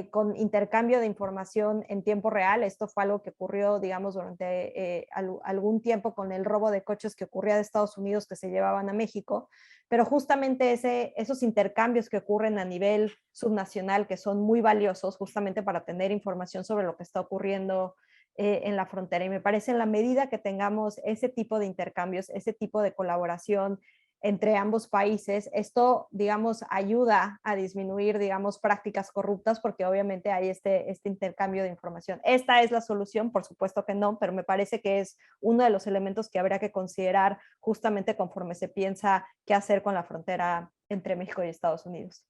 con intercambio de información en tiempo real. Esto fue algo que ocurrió, digamos, durante algún tiempo con el robo de coches que ocurría de Estados Unidos que se llevaban a México, pero justamente esos intercambios que ocurren a nivel subnacional, que son muy valiosos justamente para tener información sobre lo que está ocurriendo en la frontera. Y me parece en la medida que tengamos ese tipo de intercambios, ese tipo de colaboración entre ambos países, esto, digamos, ayuda a disminuir, digamos, prácticas corruptas, porque obviamente hay este intercambio de información. ¿Esta es la solución? Por supuesto que no, pero me parece que es uno de los elementos que habría que considerar justamente conforme se piensa qué hacer con la frontera entre México y Estados Unidos.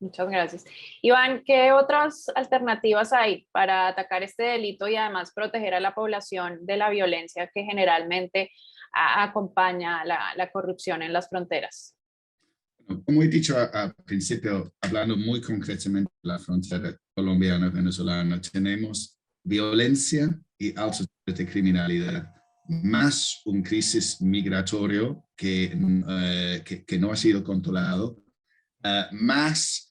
Muchas gracias. Iván, ¿qué otras alternativas hay para atacar este delito y además proteger a la población de la violencia que generalmente acompaña la corrupción en las fronteras? Como he dicho al principio, hablando muy concretamente de la frontera colombiana-venezolana, tenemos violencia y altos niveles de criminalidad, más un crisis migratorio que no ha sido controlado, más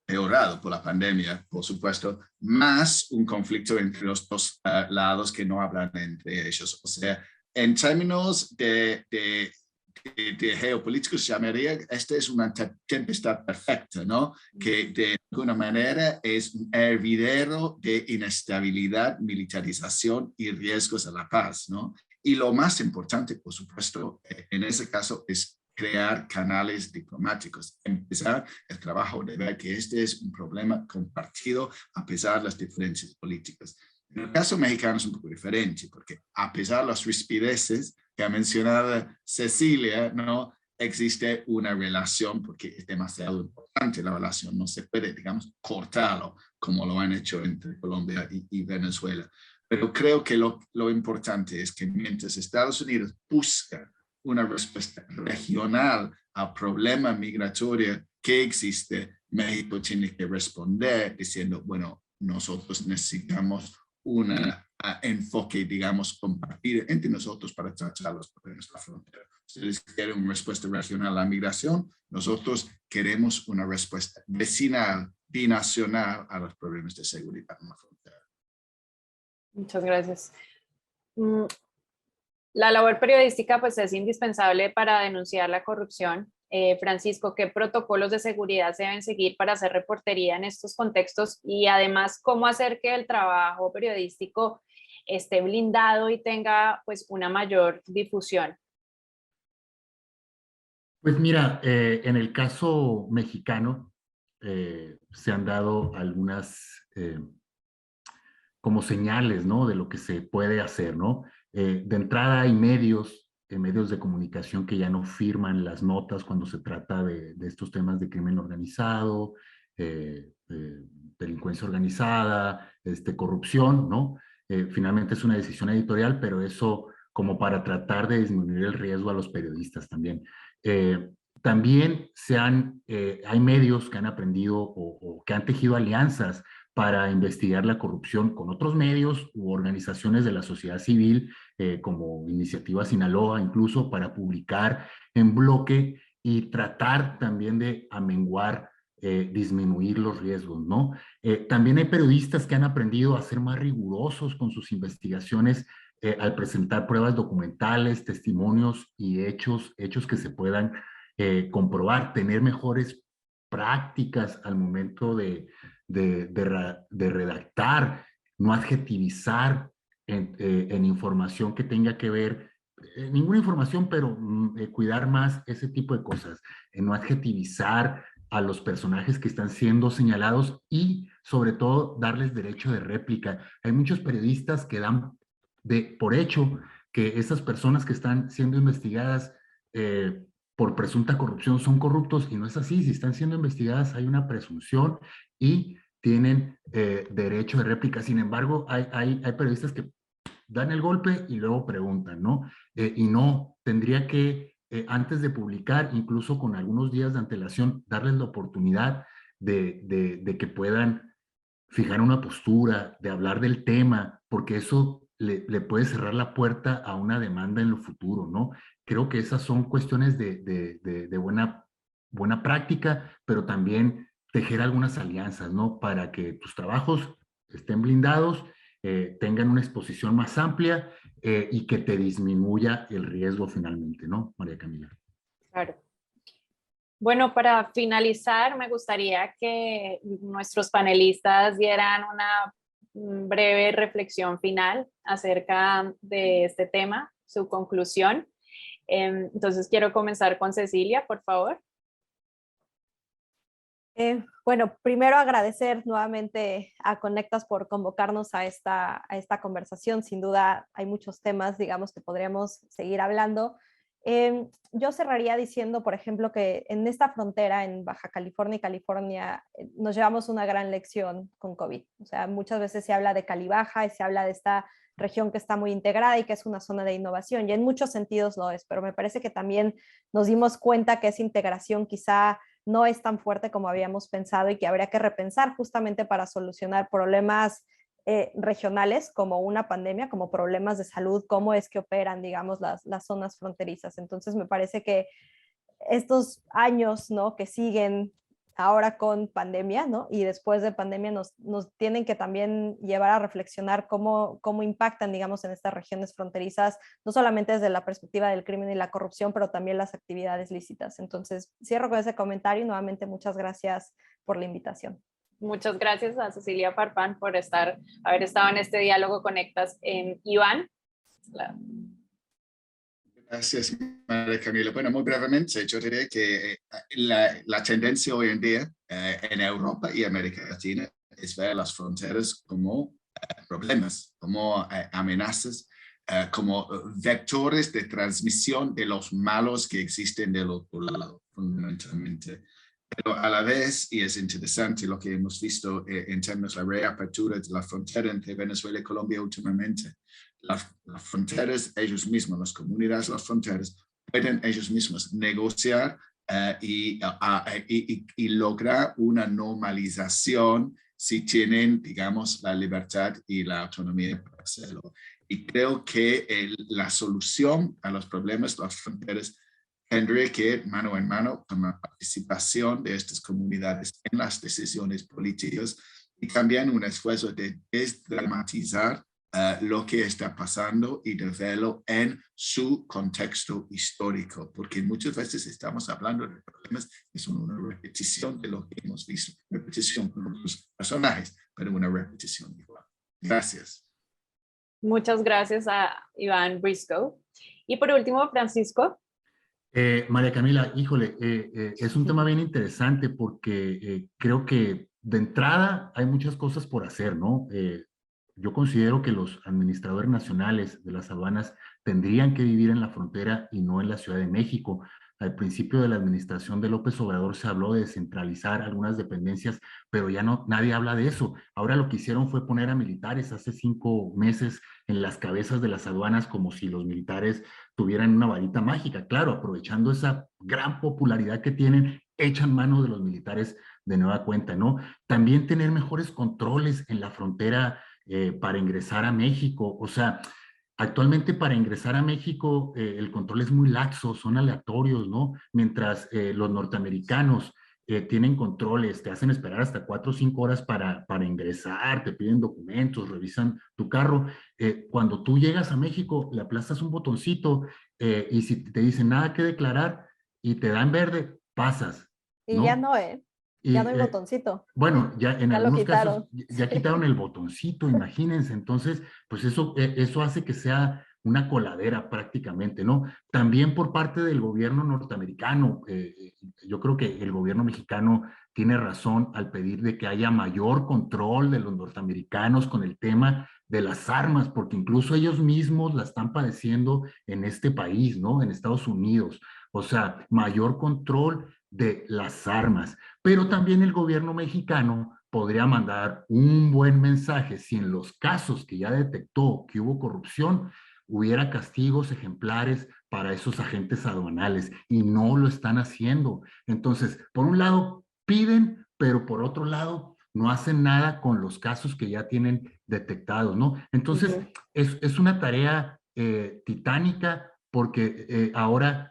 peorado por la pandemia, por supuesto, más un conflicto entre los dos lados que no hablan entre ellos. O sea, en términos de geopolíticos, llamaría, esta es una tempestad perfecta, ¿no? Que de alguna manera es un hervidero de inestabilidad, militarización y riesgos a la paz, ¿no? Y lo más importante, por supuesto, en ese caso es crear canales diplomáticos, empezar el trabajo de ver que este es un problema compartido a pesar de las diferencias políticas. En el caso mexicano es un poco diferente, porque a pesar de las rispideces que ha mencionado Cecilia, no existe una relación, porque es demasiado importante la relación, no se puede, digamos, cortarlo como lo han hecho entre Colombia y Venezuela. Pero creo que lo importante es que mientras Estados Unidos busca una respuesta regional al problema migratorio que existe, México tiene que responder diciendo, bueno, nosotros necesitamos un enfoque, digamos, compartir entre nosotros para tratar los problemas de la frontera. Ustedes quieren una respuesta regional a la migración, nosotros queremos una respuesta vecinal, binacional a los problemas de seguridad en la frontera. Muchas gracias. La labor periodística pues es indispensable para denunciar la corrupción Francisco, ¿qué protocolos de seguridad se deben seguir para hacer reportería en estos contextos? Y además, ¿cómo hacer que el trabajo periodístico esté blindado y tenga pues una mayor difusión? Pues mira, en el caso mexicano se han dado algunas como señales, ¿no? De lo que se puede hacer, ¿no? De entrada hay medios de comunicación que ya no firman las notas cuando se trata de estos temas de crimen organizado, delincuencia organizada, corrupción, ¿no? Finalmente es una decisión editorial, pero eso como para tratar de disminuir el riesgo a los periodistas también. También hay medios que han aprendido o que han tejido alianzas para investigar la corrupción con otros medios u organizaciones de la sociedad civil, como Iniciativa Sinaloa, incluso para publicar en bloque y tratar también de amenguar, disminuir los riesgos, ¿no? También hay periodistas que han aprendido a ser más rigurosos con sus investigaciones al presentar pruebas documentales, testimonios y hechos que se puedan comprobar, tener mejores prácticas al momento de redactar, no adjetivizar en información que tenga que ver, ninguna información, pero cuidar más ese tipo de cosas, no adjetivizar a los personajes que están siendo señalados y sobre todo darles derecho de réplica. Hay muchos periodistas que dan por hecho que esas personas que están siendo investigadas por presunta corrupción son corruptos y no es así. Si están siendo investigadas hay una presunción y tienen derecho de réplica. Sin embargo, hay periodistas que dan el golpe y luego preguntan, ¿no? Y no, tendría que, antes de publicar, incluso con algunos días de antelación, darles la oportunidad de que puedan fijar una postura, de hablar del tema, porque eso le puede cerrar la puerta a una demanda en lo futuro, ¿no? Creo que esas son cuestiones de buena práctica, pero también tejer algunas alianzas, ¿no? Para que tus trabajos estén blindados, tengan una exposición más amplia y que te disminuya el riesgo finalmente, ¿no, María Camila? Claro. Bueno, para finalizar, me gustaría que nuestros panelistas dieran una breve reflexión final acerca de este tema, su conclusión. Entonces, quiero comenzar con Cecilia, por favor. Bueno, primero agradecer nuevamente a Conectas por convocarnos a esta conversación. Sin duda hay muchos temas, digamos, que podríamos seguir hablando. Yo cerraría diciendo, por ejemplo, que en esta frontera, en Baja California y California, nos llevamos una gran lección con COVID. O sea, muchas veces se habla de Cali Baja y se habla de esta región que está muy integrada y que es una zona de innovación, y en muchos sentidos lo es, pero me parece que también nos dimos cuenta que esa integración quizá no es tan fuerte como habíamos pensado y que habría que repensar justamente para solucionar problemas regionales como una pandemia, como problemas de salud, cómo es que operan, digamos, las zonas fronterizas. Entonces me parece que estos años, ¿no?, que siguen ahora con pandemia, ¿no?, y después de pandemia nos tienen que también llevar a reflexionar cómo impactan, digamos, en estas regiones fronterizas, no solamente desde la perspectiva del crimen y la corrupción, pero también las actividades lícitas. Entonces, cierro con ese comentario y nuevamente muchas gracias por la invitación. Muchas gracias a Cecilia Farfán por haber estado en este diálogo Conectas. Iván. Gracias, María Camila. Bueno, muy brevemente, yo diría que la tendencia hoy en día en Europa y América Latina es ver las fronteras como problemas, como amenazas, como vectores de transmisión de los malos que existen del otro lado, fundamentalmente. Pero a la vez, y es interesante lo que hemos visto en términos de la reapertura de la frontera entre Venezuela y Colombia últimamente, las fronteras, ellos mismos, las comunidades, las fronteras, pueden ellos mismos negociar y lograr una normalización si tienen, digamos, la libertad y la autonomía para hacerlo. Y creo que la solución a los problemas de las fronteras tendría que ir mano en mano con la participación de estas comunidades en las decisiones políticas y también un esfuerzo de desdramatizar lo que está pasando y de verlo en su contexto histórico, porque muchas veces estamos hablando de problemas que son una repetición de lo que hemos visto, repetición con otros personajes, pero una repetición igual. Gracias. Muchas gracias a Iván Briscoe. Y por último, Francisco. María Camila, híjole, es un tema bien interesante porque creo que de entrada hay muchas cosas por hacer, ¿no? Yo considero que los administradores nacionales de las aduanas tendrían que vivir en la frontera y no en la Ciudad de México. Al principio de la administración de López Obrador se habló de descentralizar algunas dependencias, pero ya no, nadie habla de eso. Ahora lo que hicieron fue poner a militares hace 5 meses en las cabezas de las aduanas como si los militares tuvieran una varita mágica. Claro, aprovechando esa gran popularidad que tienen, echan mano de los militares de nueva cuenta, ¿no? También tener mejores controles en la frontera para ingresar a México. O sea, actualmente para ingresar a México el control es muy laxo, son aleatorios, ¿no? Mientras los norteamericanos tienen controles, te hacen esperar hasta 4 o 5 horas para ingresar, te piden documentos, revisan tu carro. Cuando tú llegas a México, le aplastas un botoncito y si te dicen nada que declarar y te dan verde, pasas, Y ya ¿no? no, Y, ya no hay botoncito. bueno, ya en Ya lo algunos casos quitaron. ya quitaron el botoncito, imagínense. Entonces, pues eso hace que sea una coladera prácticamente, ¿no? También por parte del gobierno norteamericano, yo creo que el gobierno mexicano tiene razón al pedir de que haya mayor control de los norteamericanos con el tema de las armas, porque incluso ellos mismos la están padeciendo en este país, ¿no? En Estados Unidos. O sea, mayor control de las armas. Pero también el gobierno mexicano podría mandar un buen mensaje si en los casos que ya detectó que hubo corrupción, hubiera castigos ejemplares para esos agentes aduanales y no lo están haciendo. Entonces, por un lado, piden, pero por otro lado, no hacen nada con los casos que ya tienen detectados, ¿no? Entonces, es una tarea titánica porque ahora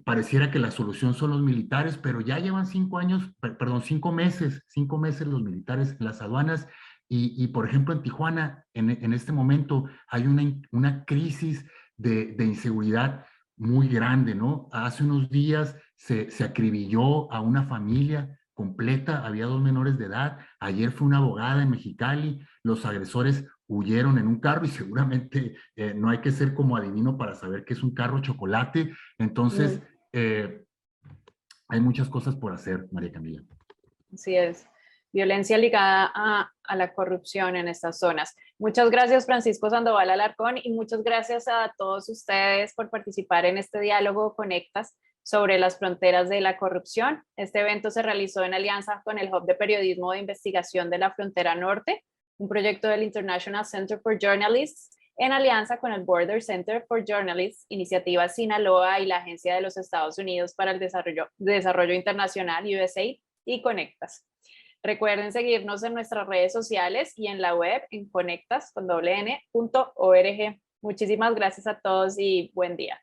pareciera que la solución son los militares, pero ya llevan 5 años, perdón, 5 meses los militares en las aduanas y por ejemplo en Tijuana en este momento hay una crisis de inseguridad muy grande, ¿no? Hace unos días se acribilló a una familia completa, había 2 menores de edad, ayer fue una abogada en Mexicali, los agresores huyeron en un carro y seguramente no hay que ser como adivino para saber que es un carro chocolate. Entonces, hay muchas cosas por hacer, María Camila. Así es. Violencia ligada a la corrupción en estas zonas. Muchas gracias, Francisco Sandoval Alarcón, y muchas gracias a todos ustedes por participar en este diálogo Conectas sobre las fronteras de la corrupción. Este evento se realizó en alianza con el Hub de Periodismo de Investigación de la Frontera Norte, un proyecto del International Center for Journalists, en alianza con el Border Center for Journalists, Iniciativa Sinaloa y la Agencia de los Estados Unidos para el Desarrollo Internacional, USAID, y Conectas. Recuerden seguirnos en nuestras redes sociales y en la web en conectas.org. Muchísimas gracias a todos y buen día.